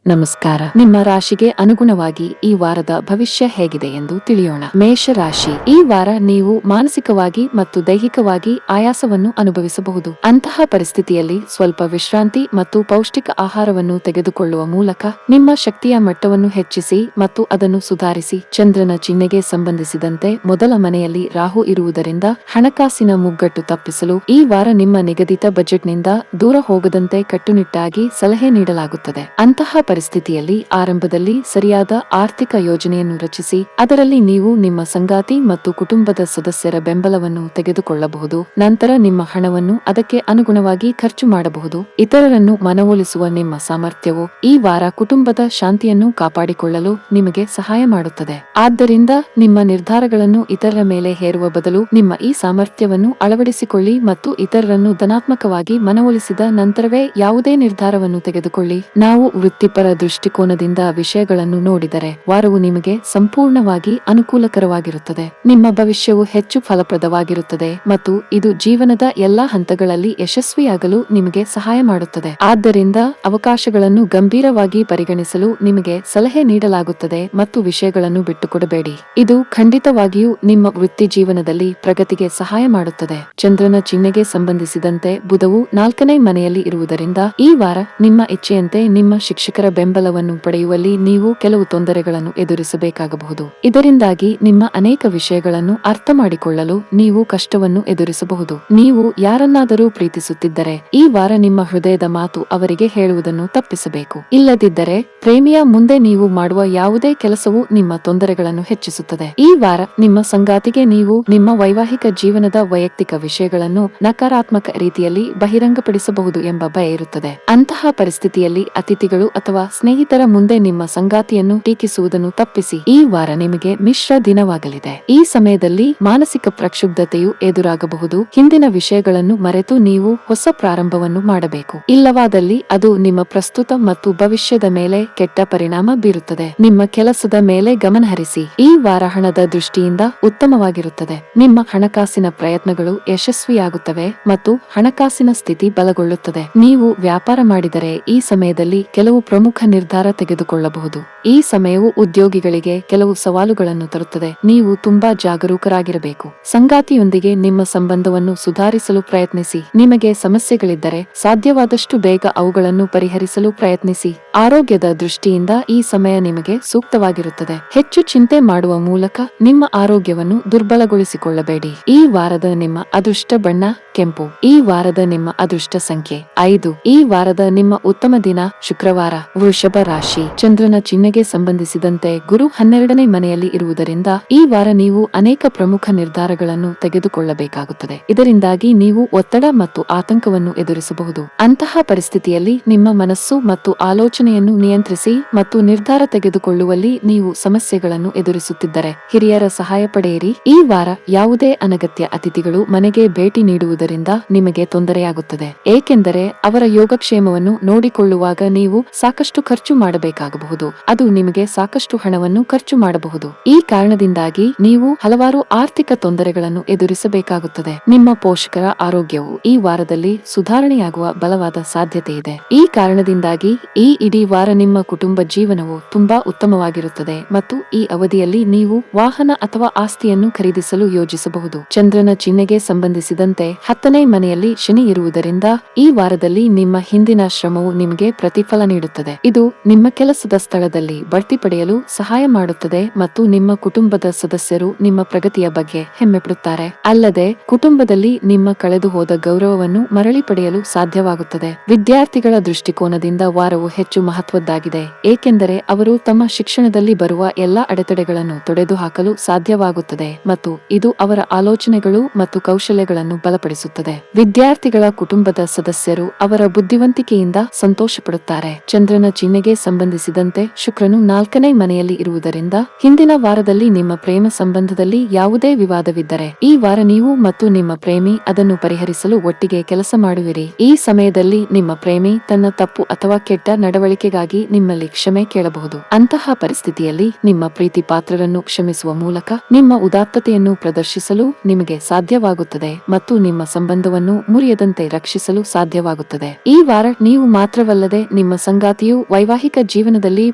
ನಮಸ್ಕಾರ. ನಿಮ್ಮ ರಾಶಿಗೆ ಅನುಗುಣವಾಗಿ ಈ ವಾರದ ಭವಿಷ್ಯ ಹೇಗಿದೆ ಎಂದು ತಿಳಿಯೋಣ. ಮೇಷ ರಾಶಿ. ಈ ವಾರ ನೀವು ಮಾನಸಿಕವಾಗಿ ಮತ್ತು ದೈಹಿಕವಾಗಿ ಆಯಾಸವನ್ನು ಅನುಭವಿಸಬಹುದು. ಅಂತಹ ಪರಿಸ್ಥಿತಿಯಲ್ಲಿ ಸ್ವಲ್ಪ ವಿಶ್ರಾಂತಿ ಮತ್ತು ಪೌಷ್ಟಿಕ ಆಹಾರವನ್ನು ತೆಗೆದುಕೊಳ್ಳುವ ಮೂಲಕ ನಿಮ್ಮ ಶಕ್ತಿಯ ಮಟ್ಟವನ್ನು ಹೆಚ್ಚಿಸಿ ಮತ್ತು ಅದನ್ನು ಸುಧಾರಿಸಿ. ಚಂದ್ರನ ಚಿಹ್ನೆಗೆ ಸಂಬಂಧಿಸಿದಂತೆ ಮೊದಲ ಮನೆಯಲ್ಲಿ ರಾಹು ಇರುವುದರಿಂದ ಹಣಕಾಸಿನ ಮುಗ್ಗಟ್ಟು ತಪ್ಪಿಸಲು ಈ ವಾರ ನಿಮ್ಮ ನಿಗದಿತ ಬಜೆಟ್ನಿಂದ ದೂರ ಹೋಗದಂತೆ ಕಟ್ಟುನಿಟ್ಟಾಗಿ ಸಲಹೆ ನೀಡಲಾಗುತ್ತದೆ. ಅಂತಹ ಪರಿಸ್ಥಿತಿಯಲ್ಲಿ ಆರಂಭದಲ್ಲಿ ಸರಿಯಾದ ಆರ್ಥಿಕ ಯೋಜನೆಯನ್ನು ರಚಿಸಿ ಅದರಲ್ಲಿ ನೀವು ನಿಮ್ಮ ಸಂಗಾತಿ ಮತ್ತು ಕುಟುಂಬದ ಸದಸ್ಯರ ಬೆಂಬಲವನ್ನು ತೆಗೆದುಕೊಳ್ಳಬಹುದು. ನಂತರ ನಿಮ್ಮ ಹಣವನ್ನು ಅದಕ್ಕೆ ಅನುಗುಣವಾಗಿ ಖರ್ಚು ಮಾಡಬಹುದು. ಇತರರನ್ನು ಮನವೊಲಿಸುವ ನಿಮ್ಮ ಸಾಮರ್ಥ್ಯವು ಈ ವಾರ ಕುಟುಂಬದ ಶಾಂತಿಯನ್ನು ಕಾಪಾಡಿಕೊಳ್ಳಲು ನಿಮಗೆ ಸಹಾಯ ಮಾಡುತ್ತದೆ. ಆದ್ದರಿಂದ ನಿಮ್ಮ ನಿರ್ಧಾರಗಳನ್ನು ಇತರರ ಮೇಲೆ ಹೇರುವ ಬದಲು ನಿಮ್ಮ ಈ ಸಾಮರ್ಥ್ಯವನ್ನು ಅಳವಡಿಸಿಕೊಳ್ಳಿ ಮತ್ತು ಇತರರನ್ನು ಧನಾತ್ಮಕವಾಗಿ ಮನವೊಲಿಸಿದ ನಂತರವೇ ಯಾವುದೇ ನಿರ್ಧಾರವನ್ನು ತೆಗೆದುಕೊಳ್ಳಿ. ನಾವು ವೃತ್ತಿಪರ ದೃಷ್ಟಿಕೋನದಿಂದ ವಿಷಯಗಳನ್ನು ನೋಡಿದರೆ ವಾರವು ನಿಮಗೆ ಸಂಪೂರ್ಣವಾಗಿ ಅನುಕೂಲಕರವಾಗಿರುತ್ತದೆ. ನಿಮ್ಮ ಭವಿಷ್ಯವು ಹೆಚ್ಚು ಫಲಪ್ರದವಾಗಿರುತ್ತದೆ ಮತ್ತು ಇದು ಜೀವನದ ಎಲ್ಲಾ ಹಂತಗಳಲ್ಲಿ ಯಶಸ್ವಿಯಾಗಲು ನಿಮಗೆ ಸಹಾಯ ಮಾಡುತ್ತದೆ. ಆದ್ದರಿಂದ ಅವಕಾಶಗಳನ್ನು ಗಂಭೀರವಾಗಿ ಪರಿಗಣಿಸಲು ನಿಮಗೆ ಸಲಹೆ ನೀಡಲಾಗುತ್ತದೆ ಮತ್ತು ವಿಷಯಗಳನ್ನು ಬಿಟ್ಟುಕೊಡಬೇಡಿ. ಇದು ಖಂಡಿತವಾಗಿಯೂ ನಿಮ್ಮ ವೃತ್ತಿ ಜೀವನದಲ್ಲಿ ಪ್ರಗತಿಗೆ ಸಹಾಯ ಮಾಡುತ್ತದೆ. ಚಂದ್ರನ ಚಿಹ್ನೆಗೆ ಸಂಬಂಧಿಸಿದಂತೆ ಬುಧವು 4ನೇ ಮನೆಯಲ್ಲಿ ಇರುವುದರಿಂದ ಈ ವಾರ ನಿಮ್ಮ ಇಚ್ಛೆಯಂತೆ ನಿಮ್ಮ ಶಿಕ್ಷಕರ ಬೆಂಬಲವನ್ನು ಪಡೆಯುವಲ್ಲಿ ನೀವು ಕೆಲವು ತೊಂದರೆಗಳನ್ನು ಎದುರಿಸಬೇಕಾಗಬಹುದು. ಇದರಿಂದಾಗಿ ನಿಮ್ಮ ಅನೇಕ ವಿಷಯಗಳನ್ನು ಅರ್ಥ ಮಾಡಿಕೊಳ್ಳಲು ನೀವು ಕಷ್ಟವನ್ನು ಎದುರಿಸಬಹುದು. ನೀವು ಯಾರನ್ನಾದರೂ ಪ್ರೀತಿಸುತ್ತಿದ್ದರೆ ಈ ವಾರ ನಿಮ್ಮ ಹೃದಯದ ಮಾತು ಅವರಿಗೆ ಹೇಳುವುದನ್ನು ತಪ್ಪಿಸಬೇಕು. ಇಲ್ಲದಿದ್ದರೆ ಪ್ರೇಮಿಯ ಮುಂದೆ ನೀವು ಮಾಡುವ ಯಾವುದೇ ಕೆಲಸವು ನಿಮ್ಮ ತೊಂದರೆಗಳನ್ನು ಹೆಚ್ಚಿಸುತ್ತದೆ. ಈ ವಾರ ನಿಮ್ಮ ಸಂಗಾತಿಗೆ ನೀವು ನಿಮ್ಮ ವೈವಾಹಿಕ ಜೀವನದ ವೈಯಕ್ತಿಕ ವಿಷಯಗಳನ್ನು ನಕಾರಾತ್ಮಕ ರೀತಿಯಲ್ಲಿ ಬಹಿರಂಗಪಡಿಸಬಹುದು ಎಂಬ ಭಯ ಇರುತ್ತದೆ. ಅಂತಹ ಪರಿಸ್ಥಿತಿಯಲ್ಲಿ ಅತಿಥಿಗಳು ಅಥವಾ ಸ್ನೇಹಿತರ ಮುಂದೆ ನಿಮ್ಮ ಸಂಗಾತಿಯನ್ನು ಟೀಕಿಸುವುದನ್ನು ತಪ್ಪಿಸಿ. ಈ ವಾರ ನಿಮಗೆ ಮಿಶ್ರ ದಿನವಾಗಲಿದೆ. ಈ ಸಮಯದಲ್ಲಿ ಮಾನಸಿಕ ಪ್ರಕ್ಷುಬ್ಧತೆಯು ಎದುರಾಗಬಹುದು. ಹಿಂದಿನ ವಿಷಯಗಳನ್ನು ಮರೆತು ನೀವು ಹೊಸ ಪ್ರಾರಂಭವನ್ನು ಮಾಡಬೇಕು. ಇಲ್ಲವಾದಲ್ಲಿ ಅದು ನಿಮ್ಮ ಪ್ರಸ್ತುತ ಮತ್ತು ಭವಿಷ್ಯದ ಮೇಲೆ ಕೆಟ್ಟ ಪರಿಣಾಮ ಬೀರುತ್ತದೆ. ನಿಮ್ಮ ಕೆಲಸದ ಮೇಲೆ ಗಮನಹರಿಸಿ. ಈ ವಾರ ಹಣದ ದೃಷ್ಟಿಯಿಂದ ಉತ್ತಮವಾಗಿರುತ್ತದೆ. ನಿಮ್ಮ ಹಣಕಾಸಿನ ಪ್ರಯತ್ನಗಳು ಯಶಸ್ವಿಯಾಗುತ್ತವೆ ಮತ್ತು ಹಣಕಾಸಿನ ಸ್ಥಿತಿ ಬಲಗೊಳ್ಳುತ್ತದೆ. ನೀವು ವ್ಯಾಪಾರ ಮಾಡಿದರೆ ಈ ಸಮಯದಲ್ಲಿ ಕೆಲವು ಪ್ರಮುಖ ನಿರ್ಧಾರ ತೆಗೆದುಕೊಳ್ಳಬಹುದು. ಈ ಸಮಯವು ಉದ್ಯೋಗಿಗಳಿಗೆ ಕೆಲವು ಸವಾಲುಗಳನ್ನು ತರುತ್ತದೆ. ನೀವು ತುಂಬಾ ಜಾಗರೂಕರಾಗಿರಬೇಕು. ಸಂಗಾತಿಯೊಂದಿಗೆ ನಿಮ್ಮ ಸಂಬಂಧವನ್ನು ಸುಧಾರಿಸಲು ಪ್ರಯತ್ನಿಸಿ. ನಿಮಗೆ ಸಮಸ್ಯೆಗಳಿದ್ದರೆ ಸಾಧ್ಯವಾದಷ್ಟು ಬೇಗ ಅವುಗಳನ್ನು ಪರಿಹರಿಸಲು ಪ್ರಯತ್ನಿಸಿ. ಆರೋಗ್ಯದ ದೃಷ್ಟಿಯಿಂದ ಈ ಸಮಯ ನಿಮಗೆ ಸೂಕ್ತವಾಗಿರುತ್ತದೆ. ಹೆಚ್ಚು ಚಿಂತೆ ಮಾಡುವ ಮೂಲಕ ನಿಮ್ಮ ಆರೋಗ್ಯವನ್ನು ದುರ್ಬಲಗೊಳಿಸಿಕೊಳ್ಳಬೇಡಿ. ಈ ವಾರದ ನಿಮ್ಮ ಅದೃಷ್ಟ ಬಣ್ಣ ಕೆಂಪು. ಈ ವಾರದ ನಿಮ್ಮ ಅದೃಷ್ಟ ಸಂಖ್ಯೆ 5. ಈ ವಾರದ ನಿಮ್ಮ ಉತ್ತಮ ದಿನ ಶುಕ್ರವಾರ. ವೃಷಭ ರಾಶಿ. ಚಂದ್ರನ ಚಿಹ್ನೆಗೆ ಸಂಬಂಧಿಸಿದಂತೆ ಗುರು 12ನೇ ಮನೆಯಲ್ಲಿ ಇರುವುದರಿಂದ ಈ ವಾರ ನೀವು ಅನೇಕ ಪ್ರಮುಖ ನಿರ್ಧಾರಗಳನ್ನು ತೆಗೆದುಕೊಳ್ಳಬೇಕಾಗುತ್ತದೆ. ಇದರಿಂದಾಗಿ ನೀವು ಒತ್ತಡ ಮತ್ತು ಆತಂಕವನ್ನು ಎದುರಿಸಬಹುದು. ಅಂತಹ ಪರಿಸ್ಥಿತಿಯಲ್ಲಿ ನಿಮ್ಮ ಮನಸ್ಸು ಮತ್ತು ಆಲೋಚನೆಯನ್ನು ನಿಯಂತ್ರಿಸಿ ಮತ್ತು ನಿರ್ಧಾರ ತೆಗೆದುಕೊಳ್ಳುವಲ್ಲಿ ನೀವು ಸಮಸ್ಯೆಗಳನ್ನು ಎದುರಿಸುತ್ತಿದ್ದರೆ ಹಿರಿಯರ ಸಹಾಯ ಪಡೆಯಿರಿ. ಈ ವಾರ ಯಾವುದೇ ಅನಗತ್ಯ ಅತಿಥಿಗಳು ಮನೆಗೆ ಭೇಟಿ ನೀಡುವುದರಿಂದ ನಿಮಗೆ ತೊಂದರೆಯಾಗುತ್ತದೆ, ಏಕೆಂದರೆ ಅವರ ಯೋಗಕ್ಷೇಮವನ್ನು ನೋಡಿಕೊಳ್ಳುವಾಗ ನೀವು ಸಾಕಷ್ಟು ಖರ್ಚು ಮಾಡಬೇಕಾಗಬಹುದು. ಅದು ನಿಮಗೆ ಸಾಕಷ್ಟು ಹಣವನ್ನು ಖರ್ಚು ಮಾಡಬಹುದು. ಈ ಕಾರಣದಿಂದಾಗಿ ನೀವು ಹಲವಾರು ಆರ್ಥಿಕ ತೊಂದರೆಗಳನ್ನು ಎದುರಿಸಬೇಕಾಗುತ್ತದೆ. ನಿಮ್ಮ ಪೋಷಕರ ಆರೋಗ್ಯವು ಈ ವಾರದಲ್ಲಿ ಸುಧಾರಣೆಯಾಗುವ ಬಲವಾದ ಸಾಧ್ಯತೆ ಇದೆ. ಈ ಕಾರಣದಿಂದಾಗಿ ಈ ಇಡೀ ವಾರ ನಿಮ್ಮ ಕುಟುಂಬ ಜೀವನವು ತುಂಬಾ ಉತ್ತಮವಾಗಿರುತ್ತದೆ ಮತ್ತು ಈ ಅವಧಿಯಲ್ಲಿ ನೀವು ವಾಹನ ಅಥವಾ ಆಸ್ತಿಯನ್ನು ಖರೀದಿಸಲು ಯೋಜಿಸಬಹುದು. ಚಂದ್ರನ ಚಿಹ್ನೆಗೆ ಸಂಬಂಧಿಸಿದಂತೆ 10ನೇ ಮನೆಯಲ್ಲಿ ಶನಿ ಇರುವುದರಿಂದ ಈ ವಾರದಲ್ಲಿ ನಿಮ್ಮ ಹಿಂದಿನ ಶ್ರಮವು ನಿಮಗೆ ಪ್ರತಿಫಲ ನೀಡುತ್ತದೆ. ಇದು ನಿಮ್ಮ ಕೆಲಸದ ಸ್ಥಳದಲ್ಲಿ ಬಡ್ತಿ ಪಡೆಯಲು ಸಹಾಯ ಮಾಡುತ್ತದೆ ಮತ್ತು ನಿಮ್ಮ ಕುಟುಂಬದ ಸದಸ್ಯರು ನಿಮ್ಮ ಪ್ರಗತಿಯ ಬಗ್ಗೆ ಹೆಮ್ಮೆ ಪಡುತ್ತಾರೆ. ಅಲ್ಲದೆ ಕುಟುಂಬದಲ್ಲಿ ನಿಮ್ಮ ಕಳೆದು ಹೋದ ಗೌರವವನ್ನು ಮರಳಿ ಪಡೆಯಲು ಸಾಧ್ಯವಾಗುತ್ತದೆ. ವಿದ್ಯಾರ್ಥಿಗಳ ದೃಷ್ಟಿಕೋನದಿಂದ ವಾರವು ಹೆಚ್ಚು ಮಹತ್ವದ್ದಾಗಿದೆ, ಏಕೆಂದರೆ ಅವರು ತಮ್ಮ ಶಿಕ್ಷಣದಲ್ಲಿ ಬರುವ ಎಲ್ಲಾ ಅಡೆತಡೆಗಳನ್ನು ತೊಡೆದುಹಾಕಲು ಸಾಧ್ಯವಾಗುತ್ತದೆ ಮತ್ತು ಇದು ಅವರ ಆಲೋಚನೆಗಳು ಮತ್ತು ಕೌಶಲ್ಯಗಳನ್ನು ಬಲಪಡಿಸುತ್ತದೆ. ವಿದ್ಯಾರ್ಥಿಗಳ ಕುಟುಂಬದ ಸದಸ್ಯರು ಅವರ ಬುದ್ಧಿವಂತಿಕೆಯಿಂದ ಸಂತೋಷ ಪಡುತ್ತಾರೆ. ಚಂದ್ರನ ಚಿಹ್ನೆಗೆ ಸಂಬಂಧಿಸಿದಂತೆ ಶುಕ್ರನು 4ನೇ ಮನೆಯಲ್ಲಿ ಇರುವುದರಿಂದ ಹಿಂದಿನ ವಾರದಲ್ಲಿ ನಿಮ್ಮ ಪ್ರೇಮ ಸಂಬಂಧದಲ್ಲಿ ಯಾವುದೇ ವಿವಾದವಿದ್ದರೆ ಈ ವಾರ ನೀವು ಮತ್ತು ನಿಮ್ಮ ಪ್ರೇಮಿ ಅದನ್ನು ಪರಿಹರಿಸಲು ಒಟ್ಟಿಗೆ ಕೆಲಸ ಮಾಡುವಿರಿ. ಈ ಸಮಯದಲ್ಲಿ ನಿಮ್ಮ ಪ್ರೇಮಿ ತನ್ನ ತಪ್ಪು ಅಥವಾ ಕೆಟ್ಟ ನಡವಳಿಕೆಗಾಗಿ ನಿಮ್ಮಲ್ಲಿ ಕ್ಷಮೆ ಕೇಳಬಹುದು. ಅಂತಹ ಪರಿಸ್ಥಿತಿಯಲ್ಲಿ ನಿಮ್ಮ ಪ್ರೀತಿ ಪಾತ್ರರನ್ನು ಕ್ಷಮಿಸುವ ಮೂಲಕ ನಿಮ್ಮ ಉದಾತ್ತತೆಯನ್ನು ಪ್ರದರ್ಶಿಸಲು ನಿಮಗೆ ಸಾಧ್ಯವಾಗುತ್ತದೆ ಮತ್ತು ನಿಮ್ಮ ಸಂಬಂಧವನ್ನು ಮುರಿಯದಂತೆ ರಕ್ಷಿಸಲು ಸಾಧ್ಯವಾಗುತ್ತದೆ. ಈ ವಾರ ನೀವು ಮಾತ್ರವಲ್ಲದೆ ನಿಮ್ಮ ಸಂಗಾತಿಯು ವೈವಾಹಿಕ ಜೀವನದಲ್ಲಿ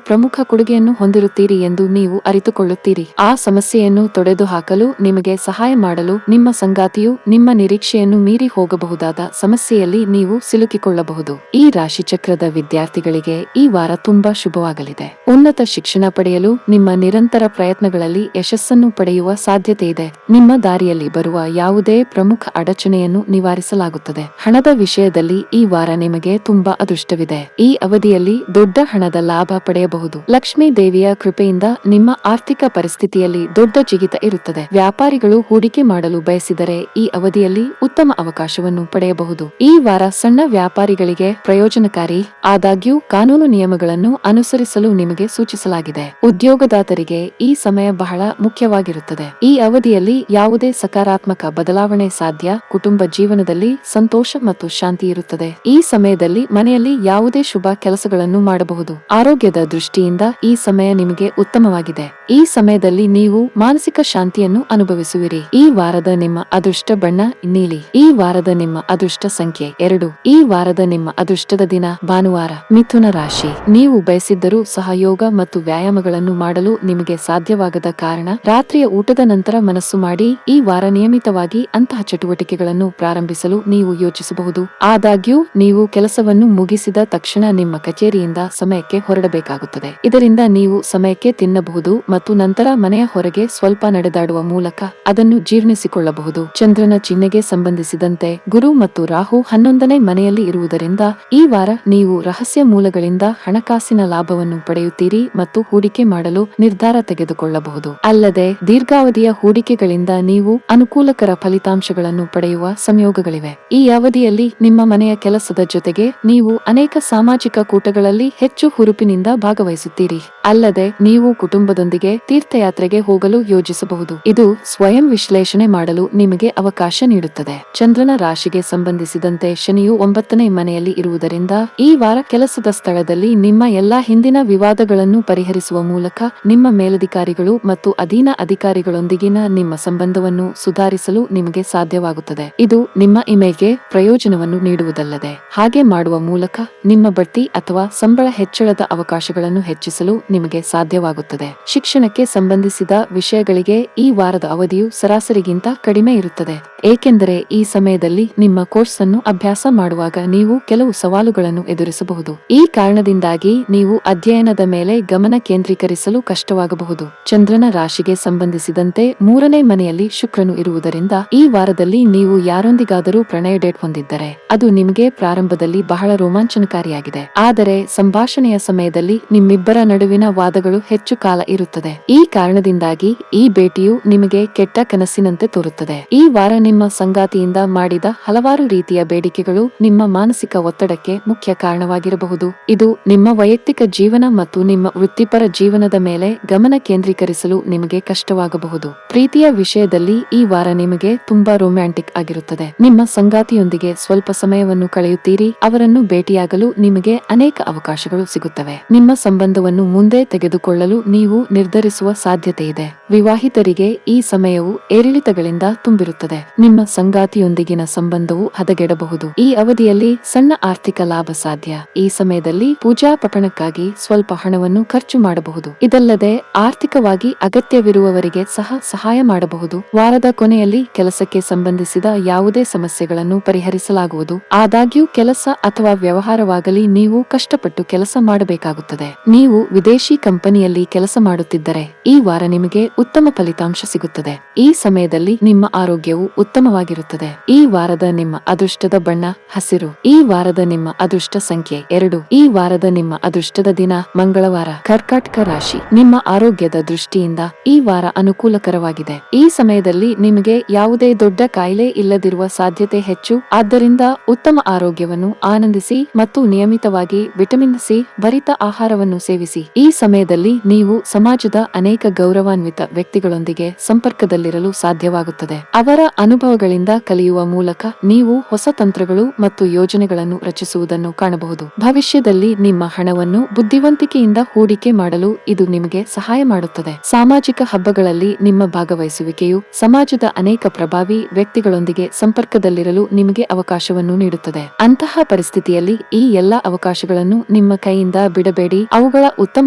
ಪ್ರಮುಖ ಕೊಡುಗೆಯನ್ನು ಹೊಂದಿರುತ್ತೀರಿ ಎಂದು ನೀವು ಅರಿತುಕೊಳ್ಳುತ್ತೀರಿ. ಆ ಸಮಸ್ಯೆಯನ್ನು ತೊಡೆದುಹಾಕಲು ನಿಮಗೆ ಸಹಾಯ ಮಾಡಲು ನಿಮ್ಮ ಸಂಗಾತಿಯು ನಿಮ್ಮ ನಿರೀಕ್ಷೆಯನ್ನು ಮೀರಿ ಹೋಗಬಹುದಾದ ಸಮಸ್ಯೆಯಲ್ಲಿ ನೀವು ಸಿಲುಕಿಕೊಳ್ಳಬಹುದು. ಈ ರಾಶಿಚಕ್ರದ ವಿದ್ಯಾರ್ಥಿಗಳಿಗೆ ಈ ವಾರ ತುಂಬಾ ಶುಭವಾಗಲಿದೆ. ಉನ್ನತ ಶಿಕ್ಷಣ ಪಡೆಯಲು ನಿಮ್ಮ ನಿರಂತರ ಪ್ರಯತ್ನಗಳಲ್ಲಿ ಯಶಸ್ಸನ್ನು ಪಡೆಯುವ ಸಾಧ್ಯತೆ ಇದೆ. ನಿಮ್ಮ ದಾರಿಯಲ್ಲಿ ಬರುವ ಯಾವುದೇ ಪ್ರಮುಖ ಅಡಚಣೆಯನ್ನು ನಿವಾರಿಸಲಾಗುತ್ತದೆ. ಹಣದ ವಿಷಯದಲ್ಲಿ ಈ ವಾರ ನಿಮಗೆ ತುಂಬಾ ಅದೃಷ್ಟವಿದೆ. ಈ ಅವಧಿಯಲ್ಲಿ ದೊಡ್ಡ ಹಣದ ಲಾಭ ಪಡೆಯಬಹುದು. ಲಕ್ಷ್ಮೀ ದೇವಿಯ ಕೃಪೆಯಿಂದ ನಿಮ್ಮ ಆರ್ಥಿಕ ಪರಿಸ್ಥಿತಿಯಲ್ಲಿ ದೊಡ್ಡ ಜಿಗಿತ ಇರುತ್ತದೆ. ವ್ಯಾಪಾರಿಗಳು ಹೂಡಿಕೆ ಮಾಡಲು ಬಯಸಿದರೆ ಈ ಅವಧಿಯಲ್ಲಿ ಉತ್ತಮ ಅವಕಾಶವನ್ನು ಪಡೆಯಬಹುದು. ಈ ವಾರ ಸಣ್ಣ ವ್ಯಾಪಾರಿಗಳಿಗೆ ಪ್ರಯೋಜನಕಾರಿ. ಆದಾಗ್ಯೂ ಕಾನೂನು ನಿಯಮಗಳನ್ನು ಅನುಸರಿಸಲು ನಿಮಗೆ ಸೂಚಿಸಲಾಗಿದೆ. ಉದ್ಯೋಗದಾತರಿಗೆ ಈ ಸಮಯ ಬಹಳ ಮುಖ್ಯವಾಗಿರುತ್ತದೆ. ಈ ಅವಧಿಯಲ್ಲಿ ಯಾವುದೇ ಸಕಾರಾತ್ಮಕ ಬದಲಾವಣೆ ಸಾಧ್ಯ. ಕುಟುಂಬ ಜೀವನದಲ್ಲಿ ಸಂತೋಷ ಮತ್ತು ಶಾಂತಿ ಇರುತ್ತದೆ. ಈ ಸಮಯದಲ್ಲಿ ಮನೆಯಲ್ಲಿ ಯಾವುದೇ ಶುಭ ಕೆಲಸಗಳನ್ನು ಮಾಡಬಹುದು. ಆರೋಗ್ಯದ ದೃಷ್ಟಿಯಿಂದ ಈ ಸಮಯ ನಿಮಗೆ ಉತ್ತಮವಾಗಿದೆ. ಈ ಸಮಯದಲ್ಲಿ ನೀವು ಮಾನಸಿಕ ಶಾಂತಿಯನ್ನು ಅನುಭವಿಸುವಿರಿ. ಈ ವಾರದ ನಿಮ್ಮ ಅದೃಷ್ಟ ಬಣ್ಣ ನೀಲಿ. ಈ ವಾರದ ನಿಮ್ಮ ಅದೃಷ್ಟ ಸಂಖ್ಯೆ 2. ಈ ವಾರದ ನಿಮ್ಮ ಅದೃಷ್ಟದ ದಿನ ಭಾನುವಾರ. ಮಿಥುನ ರಾಶಿ. ನೀವು ಬಯಸಿದ್ದರೂ ಸಹಯೋಗ ಮತ್ತು ವ್ಯಾಯಾಮಗಳನ್ನು ಮಾಡಲು ನಿಮಗೆ ಸಾಧ್ಯವಾಗದ ಕಾರಣ ರಾತ್ರಿಯ ಊಟದ ನಂತರ ಮನಸ್ಸು ಮಾಡಿ ಈ ವಾರ ನಿಯಮಿತವಾಗಿ ಅಂತಹ ಚಟುವಟಿಕೆಗಳನ್ನು ಪ್ರಾರಂಭಿಸಲು ನೀವು ಯೋಚಿಸಬಹುದು. ಆದಾಗ್ಯೂ ನೀವು ಕೆಲಸವನ್ನು ಮುಗಿಸಿದ ತಕ್ಷಣ ನಿಮ್ಮ ಕಚೇರಿಯಿಂದ ಸಮಯಕ್ಕೆ ಹೊರಡಬೇಕಾಗುತ್ತದೆ. ಇದರಿಂದ ನೀವು ಸಮಯಕ್ಕೆ ತಿನ್ನಬಹುದು ಮತ್ತು ನಂತರ ಮನೆಯ ಹೊರಗೆ ಸ್ವಲ್ಪ ನಡೆದಾಡುವ ಮೂಲಕ ಅದನ್ನು ಜೀರ್ಣಿಸಿಕೊಳ್ಳಬಹುದು. ಚಂದ್ರನ ಚಿಹ್ನೆಗೆ ಸಂಬಂಧಿಸಿದಂತೆ ಗುರು ಮತ್ತು ರಾಹು 11ನೇ ಮನೆಯಲ್ಲಿ ಇರುವುದರಿಂದ ಈ ವಾರ ನೀವು ರಹಸ್ಯ ಮೂಲಗಳಿಂದ ಹಣಕಾಸಿನ ಲಾಭವನ್ನು ಪಡೆಯುತ್ತೀರಿ ಮತ್ತು ಹೂಡಿಕೆ ಮಾಡಲು ನಿರ್ಧಾರ ತೆಗೆದುಕೊಳ್ಳಬಹುದು. ಅಲ್ಲದೆ ದೀರ್ಘಾವಧಿಯ ಹೂಡಿಕೆಗಳಿಂದ ನೀವು ಅನುಕೂಲಕರ ಫಲಿತಾಂಶಗಳನ್ನು ಪಡೆಯುವ ಸಂಯೋಗಗಳಿವೆ. ಈ ಅವಧಿಯಲ್ಲಿ ನಿಮ್ಮ ಮನೆಯ ಕೆಲಸದ ಜೊತೆಗೆ ನೀವು ಅನೇಕ ಸಾಮಾಜಿಕ ಕೂಟಗಳಲ್ಲಿ ಹೆಚ್ಚು ಹುರುಪಿನಿಂದ ಭಾಗವಹಿಸುತ್ತೀರಿ. ಅಲ್ಲದೆ ನೀವು ಕುಟುಂಬದೊಂದಿಗೆ ತೀರ್ಥಯಾತ್ರೆಗೆ ಹೋಗಲು ಯೋಜಿಸಬಹುದು. ಇದು ಸ್ವಯಂ ವಿಶ್ಲೇಷಣೆ ಮಾಡಲು ನಿಮಗೆ ಅವಕಾಶ ನೀಡುತ್ತದೆ. ಚಂದ್ರನ ರಾಶಿಗೆ ಸಂಬಂಧಿಸಿದಂತೆ ಶನಿಯು 9ನೇ ಮನೆಯಲ್ಲಿ ಇರುವುದರಿಂದ ಈ ವಾರ ಕೆಲಸದ ಸ್ಥಳದಲ್ಲಿ ನಿಮ್ಮ ಎಲ್ಲಾ ಹಿಂದಿನ ವಿವಾದಗಳನ್ನು ಪರಿಹರಿಸುವ ಮೂಲಕ ನಿಮ್ಮ ಮೇಲಧಿಕಾರಿಗಳು ಮತ್ತು ಅಧೀನ ಅಧಿಕಾರಿಗಳೊಂದಿಗಿನ ನಿಮ್ಮ ಸಂಬಂಧವನ್ನು ಸುಧಾರಿಸಲು ನಿಮಗೆ ಸಾಧ್ಯವಾಗುತ್ತದೆ. ಇದು ನಿಮ್ಮ ಇಮೇಜ್ಗೆ ಪ್ರಯೋಜನವನ್ನು ನೀಡುವುದಲ್ಲದೆ ಹಾಗೆ ಮಾಡುವ ಮೂಲಕ ನಿಮ್ಮ ಬಡ್ತಿ ಅಥವಾ ಸಂಬಳ ಹೆಚ್ಚಳದ ಅವಕಾಶಗಳನ್ನು ಹೆಚ್ಚಿಸಲು ನಿಮಗೆ ಸಾಧ್ಯವಾಗುತ್ತದೆ. ಶಿಕ್ಷಣಕ್ಕೆ ಸಂಬಂಧಿಸಿದ ವಿಷಯಗಳಿಗೆ ಈ ವಾರದ ಅವಧಿಯು ಸರಾಸರಿಗಿಂತ ಕಡಿಮೆ ಇರುತ್ತದೆ. ಏಕೆಂದರೆ ಈ ಸಮಯದಲ್ಲಿ ನಿಮ್ಮ ಕೋರ್ಸ್ ಅನ್ನು ಅಭ್ಯಾಸ ಮಾಡುವಾಗ ನೀವು ಕೆಲವು ಸವಾಲುಗಳನ್ನು ಎದುರಿಸಬಹುದು. ಈ ಕಾರಣದಿಂದಾಗಿ ನೀವು ಅಧ್ಯಯನದ ಮೇಲೆ ಗಮನ ಕೇಂದ್ರೀಕರಿಸಲು ಕಷ್ಟವಾಗಬಹುದು. ಚಂದ್ರನ ರಾಶಿಗೆ ಸಂಬಂಧಿಸಿದಂತೆ 3ನೇ ಮನೆಯಲ್ಲಿ ಶುಕ್ರನು ಇರುವುದರಿಂದ ಈ ವಾರದಲ್ಲಿ ನೀವು ಯಾರೊಂದಿಗಾದರೂ ಪ್ರಣಯ ಡೇಟ್ ಹೊಂದಿದ್ದರೆ ಅದು ನಿಮಗೆ ಪ್ರಾರಂಭದಲ್ಲಿ ಬಹಳ ರೋಮಾಂಚನಕಾರಿಯಾಗಿದೆ. ಆದರೆ ಸಂಭಾಷಣೆಯ ಸಮಯದಲ್ಲಿ ನಿಮ್ಮಿಬ್ಬರ ನಡುವಿನ ವಾದಗಳು ಹೆಚ್ಚು ಕಾಲ ಇರುತ್ತದೆ. ಈ ಕಾರಣದಿಂದಾಗಿ ಈ ಭೇಟಿಯು ನಿಮಗೆ ಕೆಟ್ಟ ಕನಸಿನಂತೆ ತೋರುತ್ತದೆ. ಈ ವಾರ ನಿಮ್ಮ ಸಂಗಾತಿಯಿಂದ ಮಾಡಿದ ಹಲವಾರು ರೀತಿಯ ಬೇಡಿಕೆಗಳು ನಿಮ್ಮ ಮಾನಸಿಕ ಒತ್ತಡಕ್ಕೆ ಮುಖ್ಯ ಕಾರಣವಾಗಿರಬಹುದು. ಇದು ನಿಮ್ಮ ವೈಯಕ್ತಿಕ ಜೀವನ ಮತ್ತು ನಿಮ್ಮ ವೃತ್ತಿಪರ ಜೀವನದ ಮೇಲೆ ಗಮನ ಕೇಂದ್ರೀಕರಿಸಲು ನಿಮಗೆ ಕಷ್ಟವಾಗಬಹುದು. ಪ್ರೀತಿಯ ವಿಷಯದಲ್ಲಿ ಈ ವಾರ ನಿಮಗೆ ತುಂಬಾ ರೊಮ್ಯಾಂಟಿಕ್ ಆಗಿರುತ್ತದೆ. ನಿಮ್ಮ ಸಂಗಾತಿಯೊಂದಿಗೆ ಸ್ವಲ್ಪ ಸಮಯವನ್ನು ಕಳೆಯುತ್ತೀರಿ. ಅವರನ್ನು ಭೇಟಿಯಾಗಲು ನಿಮಗೆ ಅನೇಕ ಅವಕಾಶಗಳು ಸಿಗುತ್ತವೆ. ನಿಮ್ಮ ಸಂಬಂಧವನ್ನು ಮುಂದೆ ತೆಗೆದುಕೊಳ್ಳಲು ನೀವು ನಿರ್ಧರಿಸುವ ಸಾಧ್ಯತೆ ಇದೆ. ವಿವಾಹಿತರಿಗೆ ಈ ಸಮಯವು ಏರಿಳಿತಗಳಿಂದ ತುಂಬಿರುತ್ತದೆ. ನಿಮ್ಮ ಸಂಗಾತಿಯೊಂದಿಗಿನ ಸಂಬಂಧವು ಹದಗೆಡಬಹುದು. ಈ ಅವಧಿಯಲ್ಲಿ ಸಣ್ಣ ಆರ್ಥಿಕ ಲಾಭ ಸಾಧ್ಯ. ಈ ಸಮಯದಲ್ಲಿ ಪೂಜಾ ಪಠಣಕ್ಕಾಗಿ ಸ್ವಲ್ಪ ಹಣವನ್ನು ಖರ್ಚು ಮಾಡಬಹುದು. ಇದಲ್ಲದೆ ಆರ್ಥಿಕವಾಗಿ ಅಗತ್ಯವಿರುವವರಿಗೆ ಸಹ ಸಹಾಯ ಮಾಡಬಹುದು. ವಾರದ ಕೊನೆಯಲ್ಲಿ ಕೆಲಸಕ್ಕೆ ಸಂಬಂಧಿಸಿದ ಯಾವುದೇ ಸಮಸ್ಯೆಗಳನ್ನು ಪರಿಹರಿಸಲಾಗುವುದು. ಆದಾಗ್ಯೂ ಕೆಲಸ ಅಥವಾ ವ್ಯವಹಾರವಾಗಲಿ ನೀವು ಕಷ್ಟಪಟ್ಟು ಕೆಲಸ ಮಾಡಬೇಕಾಗುತ್ತದೆ. ನೀವು ವಿದೇಶಿ ಕಂಪನಿಯಲ್ಲಿ ಕೆಲಸ ಮಾಡುತ್ತಿದ್ದರೆ ಈ ವಾರ ನಿಮಗೆ ಉತ್ತಮ ಫಲಿತಾಂಶ ಸಿಗುತ್ತದೆ. ಈ ಸಮಯದಲ್ಲಿ ನಿಮ್ಮ ಆರೋಗ್ಯವು ಉತ್ತಮವಾಗಿರುತ್ತದೆ. ಈ ವಾರದ ನಿಮ್ಮ ಅದೃಷ್ಟದ ಬಣ್ಣ ಹಸಿರು. ಈ ವಾರದ ನಿಮ್ಮ ಅದೃಷ್ಟ ಸಂಖ್ಯೆ 2. ಈ ವಾರದ ನಿಮ್ಮ ಅದೃಷ್ಟದ ದಿನ ಮಂಗಳವಾರ. ಕರ್ಕಾಟಕ ರಾಶಿ. ನಿಮ್ಮ ಆರೋಗ್ಯದ ದೃಷ್ಟಿಯಿಂದ ಈ ವಾರ ಅನುಕೂಲಕರವಾಗಿದೆ. ಈ ಸಮಯದಲ್ಲಿ ನಿಮಗೆ ಯಾವುದೇ ದೊಡ್ಡ ಕಾಯಿಲೆ ಇಲ್ಲದಿರುವ ಸಾಧ್ಯತೆ ಹೆಚ್ಚು. ಆದ್ದರಿಂದ ಉತ್ತಮ ಆರೋಗ್ಯವನ್ನು ಆನಂದಿಸಿ ಮತ್ತು ನಿಯಮಿತವಾಗಿ ವಿಟಮಿನ್ ಸಿ ಭರಿತ ಆಹಾರವನ್ನು ಸೇವಿಸಿ. ಈ ಸಮಯದಲ್ಲಿ ನೀವು ಸಮಾಜದ ಅನೇಕ ಗೌರವಾನ್ವಿತ ವ್ಯಕ್ತಿಗಳೊಂದಿಗೆ ಸಂಪರ್ಕದಲ್ಲಿರಲು ಸಾಧ್ಯವಾಗುತ್ತದೆ. ಅವರ ಅನುಭವಗಳಿಂದ ಕಲಿಯುವ ಮೂಲಕ ನೀವು ಹೊಸ ತಂತ್ರಗಳು ಮತ್ತು ಯೋಜನೆಗಳನ್ನು ರಚಿಸುವುದನ್ನು ಕಾಣಬಹುದು. ಭವಿಷ್ಯದಲ್ಲಿ ನಿಮ್ಮ ಹಣವು ಹಣವನ್ನು ಬುದ್ಧಿವಂತಿಕೆಯಿಂದ ಹೂಡಿಕೆ ಮಾಡಲು ಇದು ನಿಮಗೆ ಸಹಾಯ ಮಾಡುತ್ತದೆ. ಸಾಮಾಜಿಕ ಹಬ್ಬಗಳಲ್ಲಿ ನಿಮ್ಮ ಭಾಗವಹಿಸುವಿಕೆಯು ಸಮಾಜದ ಅನೇಕ ಪ್ರಭಾವಿ ವ್ಯಕ್ತಿಗಳೊಂದಿಗೆ ಸಂಪರ್ಕದಲ್ಲಿರಲು ನಿಮಗೆ ಅವಕಾಶವನ್ನು ನೀಡುತ್ತದೆ. ಅಂತಹ ಪರಿಸ್ಥಿತಿಯಲ್ಲಿ ಈ ಎಲ್ಲಾ ಅವಕಾಶಗಳನ್ನು ನಿಮ್ಮ ಕೈಯಿಂದ ಬಿಡಬೇಡಿ. ಅವುಗಳ ಉತ್ತಮ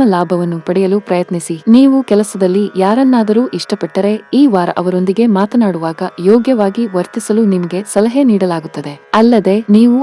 ಲಾಭವನ್ನು ಪಡೆಯಲು ಪ್ರಯತ್ನಿಸಿ. ನೀವು ಕೆಲಸದಲ್ಲಿ ಯಾರನ್ನಾದರೂ ಇಷ್ಟಪಟ್ಟರೆ ಈ ವಾರ ಅವರೊಂದಿಗೆ ಮಾತನಾಡುವಾಗ ಯೋಗ್ಯವಾಗಿ ವರ್ತಿಸಲು ನಿಮಗೆ ಸಲಹೆ ನೀಡಲಾಗುತ್ತದೆ. ಅಲ್ಲದೆ ನೀವು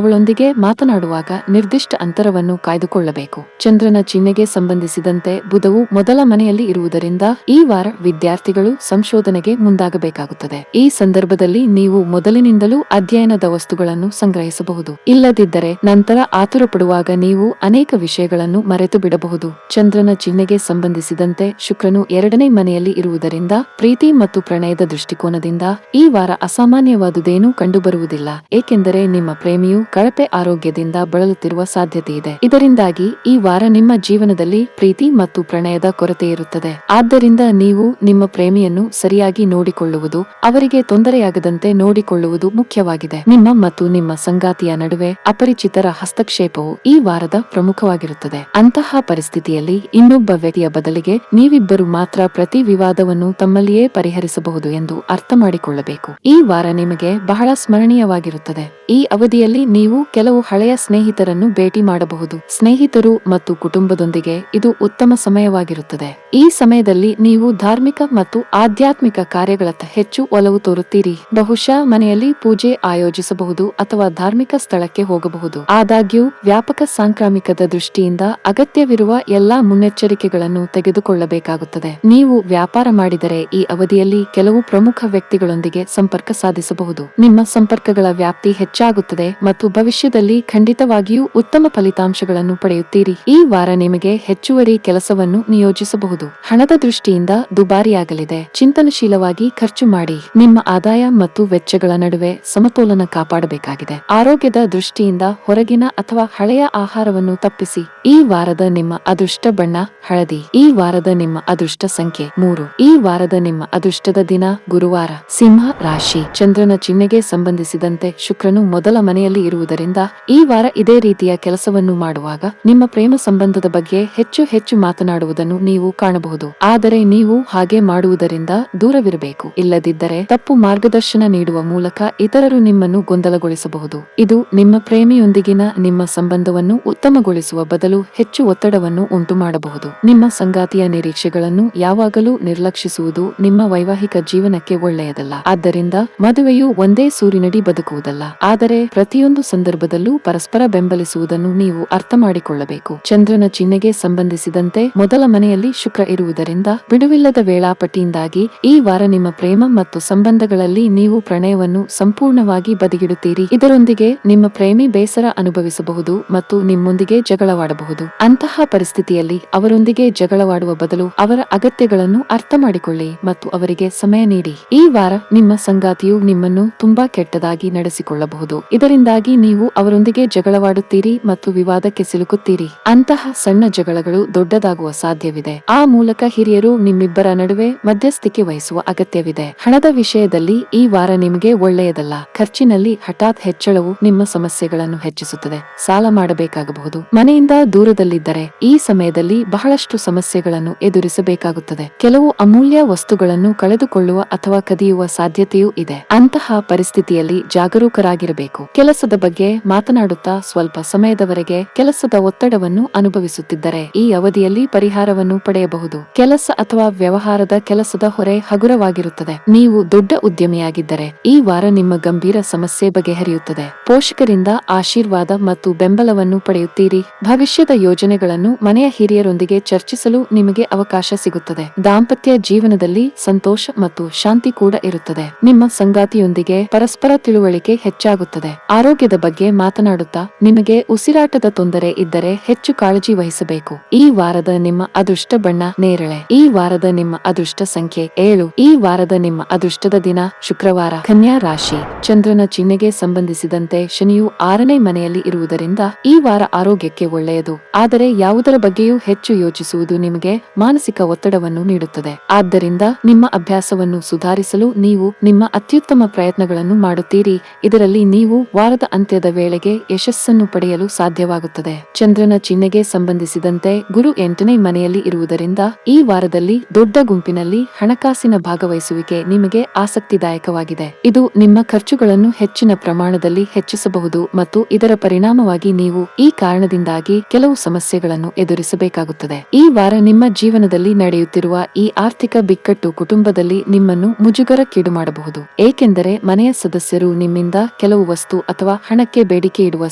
ಅವಳೊಂದಿಗೆ ಮಾತನಾಡುವಾಗ ನಿರ್ದಿಷ್ಟ ಅಂತರವನ್ನು ಕಾಯ್ದುಕೊಳ್ಳಬೇಕು. ಚಂದ್ರನ ಚಿಹ್ನೆಗೆ ಸಂಬಂಧಿಸಿದಂತೆ ಬುಧವು ಮೊದಲ ಮನೆಯಲ್ಲಿ ಇರುವುದರಿಂದ ಈ ವಾರ ವಿದ್ಯಾರ್ಥಿಗಳು ಸಂಶೋಧನೆಗೆ ಮುಂದಾಗಬೇಕಾಗುತ್ತದೆ. ಈ ಸಂದರ್ಭದಲ್ಲಿ ನೀವು ಮೊದಲಿನಿಂದಲೂ ಅಧ್ಯಯನದ ವಸ್ತುಗಳನ್ನು ಸಂಗ್ರಹಿಸಬಹುದು. ಇಲ್ಲದಿದ್ದರೆ ನಂತರ ಆತುರಪಡುವಾಗ ನೀವು ಅನೇಕ ವಿಷಯಗಳನ್ನು ಮರೆತು ಬಿಡಬಹುದು. ಚಂದ್ರನ ಚಿಹ್ನೆಗೆ ಸಂಬಂಧಿಸಿದಂತೆ ಶುಕ್ರನು 2ನೇ ಮನೆಯಲ್ಲಿ ಇರುವುದರಿಂದ ಪ್ರೀತಿ ಮತ್ತು ಪ್ರಣಯದ ದೃಷ್ಟಿಕೋನದಿಂದ ಈ ವಾರ ಅಸಾಮಾನ್ಯವಾದುದೇನೂ ಕಂಡುಬರುವುದಿಲ್ಲ, ಏಕೆಂದರೆ ನಿಮ್ಮ ಪ್ರೇಮಿಯು ಕಳಪೆ ಆರೋಗ್ಯದಿಂದ ಬಳಲುತ್ತಿರುವ ಸಾಧ್ಯತೆ ಇದೆ. ಇದರಿಂದಾಗಿ ಈ ವಾರ ನಿಮ್ಮ ಜೀವನದಲ್ಲಿ ಪ್ರೀತಿ ಮತ್ತು ಪ್ರಣಯದ ಕೊರತೆ ಇರುತ್ತದೆ. ಆದ್ದರಿಂದ ನೀವು ನಿಮ್ಮ ಪ್ರೇಮಿಯನ್ನು ಸರಿಯಾಗಿ ನೋಡಿಕೊಳ್ಳುವುದು, ಅವರಿಗೆ ತೊಂದರೆಯಾಗದಂತೆ ನೋಡಿಕೊಳ್ಳುವುದು ಮುಖ್ಯವಾಗಿದೆ. ನಿಮ್ಮ ಮತ್ತು ನಿಮ್ಮ ಸಂಗಾತಿಯ ನಡುವೆ ಅಪರಿಚಿತರ ಹಸ್ತಕ್ಷೇಪವು ಈ ವಾರದ ಪ್ರಮುಖವಾಗಿರುತ್ತದೆ. ಅಂತಹ ಪರಿಸ್ಥಿತಿಯಲ್ಲಿ ಇನ್ನೊಬ್ಬ ವ್ಯಕ್ತಿಯ ಬದಲಿಗೆ ನೀವಿಬ್ಬರು ಮಾತ್ರ ಪ್ರತಿ ವಿವಾದವನ್ನು ತಮ್ಮಲ್ಲಿಯೇ ಪರಿಹರಿಸಬಹುದು ಎಂದು ಅರ್ಥ ಮಾಡಿಕೊಳ್ಳಬೇಕು. ಈ ವಾರ ನಿಮಗೆ ಬಹಳ ಸ್ಮರಣೀಯವಾಗಿರುತ್ತದೆ. ಈ ಅವಧಿಯಲ್ಲಿ ನೀವು ಕೆಲವು ಹಳೆಯ ಸ್ನೇಹಿತರನ್ನು ಭೇಟಿ ಮಾಡಬಹುದು. ಸ್ನೇಹಿತರು ಮತ್ತು ಕುಟುಂಬದೊಂದಿಗೆ ಇದು ಉತ್ತಮ ಸಮಯವಾಗಿರುತ್ತದೆ. ಈ ಸಮಯದಲ್ಲಿ ನೀವು ಧಾರ್ಮಿಕ ಮತ್ತು ಆಧ್ಯಾತ್ಮಿಕ ಕಾರ್ಯಗಳತ್ತ ಹೆಚ್ಚು ಒಲವು ತೋರುತ್ತೀರಿ. ಬಹುಶಃ ಮನೆಯಲ್ಲಿ ಪೂಜೆ ಆಯೋಜಿಸಬಹುದು ಅಥವಾ ಧಾರ್ಮಿಕ ಸ್ಥಳಕ್ಕೆ ಹೋಗಬಹುದು. ಆದಾಗ್ಯೂ ವ್ಯಾಪಕ ಸಾಂಕ್ರಾಮಿಕದ ದೃಷ್ಟಿಯಿಂದ ಅಗತ್ಯವಿರುವ ಎಲ್ಲಾ ಮುನ್ನೆಚ್ಚರಿಕೆಗಳನ್ನು ತೆಗೆದುಕೊಳ್ಳಬೇಕಾಗುತ್ತದೆ. ನೀವು ವ್ಯಾಪಾರ ಮಾಡಿದರೆ ಈ ಅವಧಿಯಲ್ಲಿ ಕೆಲವು ಪ್ರಮುಖ ವ್ಯಕ್ತಿಗಳೊಂದಿಗೆ ಸಂಪರ್ಕ ಸಾಧಿಸಬಹುದು. ನಿಮ್ಮ ಸಂಪರ್ಕಗಳ ವ್ಯಾಪ್ತಿ ಹೆಚ್ಚಾಗುತ್ತದೆ ಮತ್ತು ಭವಿಷ್ಯದಲ್ಲಿ ಖಂಡಿತವಾಗಿಯೂ ಉತ್ತಮ ಫಲಿತಾಂಶಗಳನ್ನು ಪಡೆಯುತ್ತೀರಿ. ಈ ವಾರ ನಿಮಗೆ ಹೆಚ್ಚುವರಿ ಕೆಲಸವನ್ನು ನಿಯೋಜಿಸಬಹುದು. ಹಣದ ದೃಷ್ಟಿಯಿಂದ ದುಬಾರಿಯಾಗಲಿದೆ. ಚಿಂತನಶೀಲವಾಗಿ ಖರ್ಚು ಮಾಡಿ. ನಿಮ್ಮ ಆದಾಯ ಮತ್ತು ವೆಚ್ಚಗಳ ನಡುವೆ ಸಮತೋಲನ ಕಾಪಾಡಬೇಕಾಗಿದೆ. ಆರೋಗ್ಯದ ದೃಷ್ಟಿಯಿಂದ ಹೊರಗಿನ ಅಥವಾ ಹಳೆಯ ಆಹಾರವನ್ನು ತಪ್ಪಿಸಿ. ಈ ವಾರದ ನಿಮ್ಮ ಅದೃಷ್ಟ ಬಣ್ಣ ಹಳದಿ. ಈ ವಾರದ ನಿಮ್ಮ ಅದೃಷ್ಟ ಸಂಖ್ಯೆ 3. ಈ ವಾರದ ನಿಮ್ಮ ಅದೃಷ್ಟದ ದಿನ ಗುರುವಾರ. ಸಿಂಹ ರಾಶಿ. ಚಂದ್ರನ ಚಿಹ್ನೆಗೆ ಸಂಬಂಧಿಸಿದಂತೆ ಶುಕ್ರನು ಮೊದಲ ಮನೆಯಲ್ಲಿ ಇರುವುದರಿಂದ ಈ ವಾರ ಇದೇ ರೀತಿಯ ಕೆಲಸವನ್ನು ಮಾಡುವಾಗ ನಿಮ್ಮ ಪ್ರೇಮ ಸಂಬಂಧದ ಬಗ್ಗೆ ಹೆಚ್ಚು ಹೆಚ್ಚು ಮಾತನಾಡುವುದನ್ನು ನೀವು ಕಾಣಬಹುದು. ಆದರೆ ನೀವು ಹಾಗೆ ಮಾಡುವುದರಿಂದ ದೂರವಿರಬೇಕು. ಇಲ್ಲದಿದ್ದರೆ ತಪ್ಪು ಮಾರ್ಗದರ್ಶನ ನೀಡುವ ಮೂಲಕ ಇತರರು ನಿಮ್ಮನ್ನು ಗೊಂದಲಗೊಳಿಸಬಹುದು. ಇದು ನಿಮ್ಮ ಪ್ರೇಮಿಯೊಂದಿಗಿನ ನಿಮ್ಮ ಸಂಬಂಧವನ್ನು ಉತ್ತಮಗೊಳಿಸುವ ಬದಲು ಹೆಚ್ಚು ಒತ್ತಡವನ್ನು ಉಂಟು ಮಾಡಬಹುದು. ನಿಮ್ಮ ಸಂಗಾತಿಯ ನಿರೀಕ್ಷೆಗಳನ್ನು ಯಾವಾಗಲೂ ನಿರ್ಲಕ್ಷಿಸುವುದು ನಿಮ್ಮ ವೈವಾಹಿಕ ಜೀವನಕ್ಕೆ ಒಳ್ಳೆಯದಲ್ಲ. ಆದ್ದರಿಂದ ಮದುವೆಯು ಒಂದೇ ಸೂರಿನಡಿ ಬದುಕುವುದಲ್ಲ, ಆದರೆ ಪ್ರತಿಯೊಂದು ಸಂದರ್ಭದಲ್ಲೂ ಪರಸ್ಪರ ಬೆಂಬಲಿಸುವುದನ್ನು ನೀವು ಅರ್ಥ ಮಾಡಿಕೊಳ್ಳಬೇಕು. ಚಂದ್ರನ ಚಿಹ್ನೆಗೆ ಸಂಬಂಧಿಸಿದಂತೆ ಮೊದಲ ಮನೆಯಲ್ಲಿ ಶುಕ್ರ ಇರುವುದರಿಂದ ಬಿಡುವಿಲ್ಲದ ವೇಳಾಪಟ್ಟಿಯಿಂದಾಗಿ ಈ ವಾರ ನಿಮ್ಮ ಪ್ರೇಮ ಮತ್ತು ಸಂಬಂಧಗಳಲ್ಲಿ ನೀವು ಪ್ರಣಯವನ್ನು ಸಂಪೂರ್ಣವಾಗಿ ಬದಿಗಿಡುತ್ತೀರಿ. ಇದರೊಂದಿಗೆ ನಿಮ್ಮ ಪ್ರೇಮಿ ಬೇಸರ ಅನುಭವಿಸಬಹುದು ಮತ್ತು ನಿಮ್ಮೊಂದಿಗೆ ಜಗಳವಾಡಬಹುದು. ಅಂತಹ ಪರಿಸ್ಥಿತಿಯಲ್ಲಿ ಅವರೊಂದಿಗೆ ಜಗಳವಾಡುವ ಬದಲು ಅವರ ಅಗತ್ಯಗಳನ್ನು ಅರ್ಥ ಮಾಡಿಕೊಳ್ಳಿ ಮತ್ತು ಅವರಿಗೆ ಸಮಯ ನೀಡಿ. ಈ ವಾರ ನಿಮ್ಮ ಸಂಗಾತಿಯು ನಿಮ್ಮನ್ನು ತುಂಬಾ ಕೆಟ್ಟದಾಗಿ ನಡೆಸಿಕೊಳ್ಳಬಹುದು. ಇದರಿಂದಾಗಿ ನೀವು ಅವರೊಂದಿಗೆ ಜಗಳವಾಡುತ್ತೀರಿ ಮತ್ತು ವಿವಾದಕ್ಕೆ ಸಿಲುಕುತ್ತೀರಿ. ಅಂತಹ ಸಣ್ಣ ಜಗಳಗಳು ದೊಡ್ಡದಾಗುವ ಸಾಧ್ಯವಿದೆ. ಆ ಮೂಲಕ ಹಿರಿಯರು ನಿಮ್ಮಿಬ್ಬರ ನಡುವೆ ಮಧ್ಯಸ್ಥಿಕೆ ವಹಿಸುವ ಅಗತ್ಯವಿದೆ. ಹಣದ ವಿಷಯದಲ್ಲಿ ಈ ವಾರ ನಿಮಗೆ ಒಳ್ಳೆಯದಲ್ಲ. ಖರ್ಚಿನಲ್ಲಿ ಹಠಾತ್ ಹೆಚ್ಚಳವು ನಿಮ್ಮ ಸಮಸ್ಯೆಗಳನ್ನು ಹೆಚ್ಚಿಸುತ್ತದೆ. ಸಾಲ ಮಾಡಬೇಕಾಗಬಹುದು. ಮನೆಯಿಂದ ದೂರದಲ್ಲಿದ್ದರೆ ಈ ಸಮಯದಲ್ಲಿ ಬಹಳಷ್ಟು ಸಮಸ್ಯೆಗಳನ್ನು ಎದುರಿಸಬೇಕಾಗುತ್ತದೆ. ಕೆಲವು ಅಮೂಲ್ಯ ವಸ್ತುಗಳನ್ನು ಕಳೆದುಕೊಳ್ಳುವ ಅಥವಾ ಕದಿಯುವ ಸಾಧ್ಯತೆಯೂ ಇದೆ. ಅಂತಹ ಪರಿಸ್ಥಿತಿಯಲ್ಲಿ ಜಾಗರೂಕರಾಗಿರಬೇಕು. ಕೆಲಸದ ಬಗ್ಗೆ ಮಾತನಾಡುತ್ತಾ ಸ್ವಲ್ಪ ಸಮಯದವರೆಗೆ ಕೆಲಸದ ಒತ್ತಡವನ್ನು ಅನುಭವಿಸುತ್ತಿದ್ದರೆ ಈ ಅವಧಿಯಲ್ಲಿ ಪರಿಹಾರವನ್ನು ಪಡೆಯಬಹುದು. ಕೆಲಸ ಅಥವಾ ವ್ಯವಹಾರದ ಕೆಲಸದ ಹೊರೆ ಹಗುರವಾಗಿರುತ್ತದೆ. ನೀವು ದೊಡ್ಡ ಉದ್ಯಮಿಯಾಗಿದ್ದರೆ ಈ ವಾರ ನಿಮ್ಮ ಗಂಭೀರ ಸಮಸ್ಯೆ ಬಗೆಹರಿಯುತ್ತದೆ. ಪೋಷಕರಿಂದ ಆಶೀರ್ವಾದ ಮತ್ತು ಬೆಂಬಲವನ್ನು ಪಡೆಯುತ್ತೀರಿ. ಭವಿಷ್ಯದ ಯೋಜನೆಗಳನ್ನು ಮನೆಯ ಹಿರಿಯರೊಂದಿಗೆ ಚರ್ಚಿಸಲು ನಿಮಗೆ ಅವಕಾಶ ಸಿಗುತ್ತದೆ. ದಾಂಪತ್ಯ ಜೀವನದಲ್ಲಿ ಸಂತೋಷ ಮತ್ತು ಶಾಂತಿ ಕೂಡ ಇರುತ್ತದೆ. ನಿಮ್ಮ ಸಂಗಾತಿಯೊಂದಿಗೆ ಪರಸ್ಪರ ತಿಳುವಳಿಕೆ ಹೆಚ್ಚಾಗುತ್ತದೆ. ಆರೋಗ್ಯದ ಬಗ್ಗೆ ಮಾತನಾಡುತ್ತಾ ನಿಮಗೆ ಉಸಿರಾಟದ ತೊಂದರೆ ಇದ್ದರೆ ಹೆಚ್ಚು ಕಾಳಜಿ ವಹಿಸಬೇಕು. ಈ ವಾರದ ನಿಮ್ಮ ಅದೃಷ್ಟ ಬಣ್ಣ ನೇರಳೆ. ಈ ವಾರದ ನಿಮ್ಮ ಅದೃಷ್ಟ ಸಂಖ್ಯೆ 7. ಈ ವಾರದ ನಿಮ್ಮ ಅದೃಷ್ಟದ ದಿನ ಶುಕ್ರವಾರ. ಕನ್ಯಾ ರಾಶಿ. ಚಂದ್ರನ ಚಿಹ್ನೆಗೆ ಸಂಬಂಧಿಸಿದಂತೆ ಶನಿಯು 6ನೇ ಮನೆಯಲ್ಲಿ ಇರುವುದರಿಂದ ಈ ವಾರ ಆರೋಗ್ಯಕ್ಕೆ ಒಳ್ಳೆಯದು. ಆದರೆ ಯಾವುದರ ಬಗ್ಗೆಯೂ ಹೆಚ್ಚು ಯೋಚಿಸುವುದು ನಿಮಗೆ ಮಾನಸಿಕ ಒತ್ತಡವನ್ನು ನೀಡುತ್ತದೆ. ಆದ್ದರಿಂದ ನಿಮ್ಮ ಅಭ್ಯಾಸವನ್ನು ಸುಧಾರಿಸಲು ನೀವು ನಿಮ್ಮ ಅತ್ಯುತ್ತಮ ಪ್ರಯತ್ನಗಳನ್ನು ಮಾಡುತ್ತೀರಿ. ಇದರಲ್ಲಿ ನೀವು ವಾರದ ಅಂತ್ಯದ ವೇಳೆಗೆ ಯಶಸ್ಸನ್ನು ಪಡೆಯಲು ಸಾಧ್ಯವಾಗುತ್ತದೆ. ಚಂದ್ರನ ಚಿಹ್ನೆಗೆ ಸಂಬಂಧಿಸಿದಂತೆ ಗುರು 8ನೇ ಮನೆಯಲ್ಲಿ ಇರುವುದರಿಂದ ಈ ವಾರದಲ್ಲಿ ದೊಡ್ಡ ಗುಂಪಿನಲ್ಲಿ ಹಣಕಾಸಿನ ಭಾಗವಹಿಸುವಿಕೆ ನಿಮಗೆ ಆಸಕ್ತಿದಾಯಕವಾಗಿದೆ. ಇದು ನಿಮ್ಮ ಖರ್ಚುಗಳನ್ನು ಹೆಚ್ಚಿನ ಪ್ರಮಾಣದಲ್ಲಿ ಹೆಚ್ಚಿಸಬಹುದು ಮತ್ತು ಇದರ ಪರಿಣಾಮವಾಗಿ ನೀವು ಈ ಕಾರಣದಿಂದಾಗಿ ಕೆಲವು ಸಮಸ್ಯೆಗಳನ್ನು ಎದುರಿಸಬೇಕಾಗುತ್ತದೆ. ಈ ವಾರ ನಿಮ್ಮ ಜೀವನದಲ್ಲಿ ನಡೆಯುತ್ತಿರುವ ಈ ಆರ್ಥಿಕ ಬಿಕ್ಕಟ್ಟು ಕುಟುಂಬದಲ್ಲಿ ನಿಮ್ಮನ್ನು ಮುಜುಗರಕ್ಕೀಡು ಮಾಡಬಹುದು, ಏಕೆಂದರೆ ಮನೆಯ ಸದಸ್ಯರು ನಿಮ್ಮಿಂದ ಕೆಲವು ವಸ್ತು ಅಥವಾ ಹಣಕ್ಕೆ ಬೇಡಿಕೆ ಇಡುವ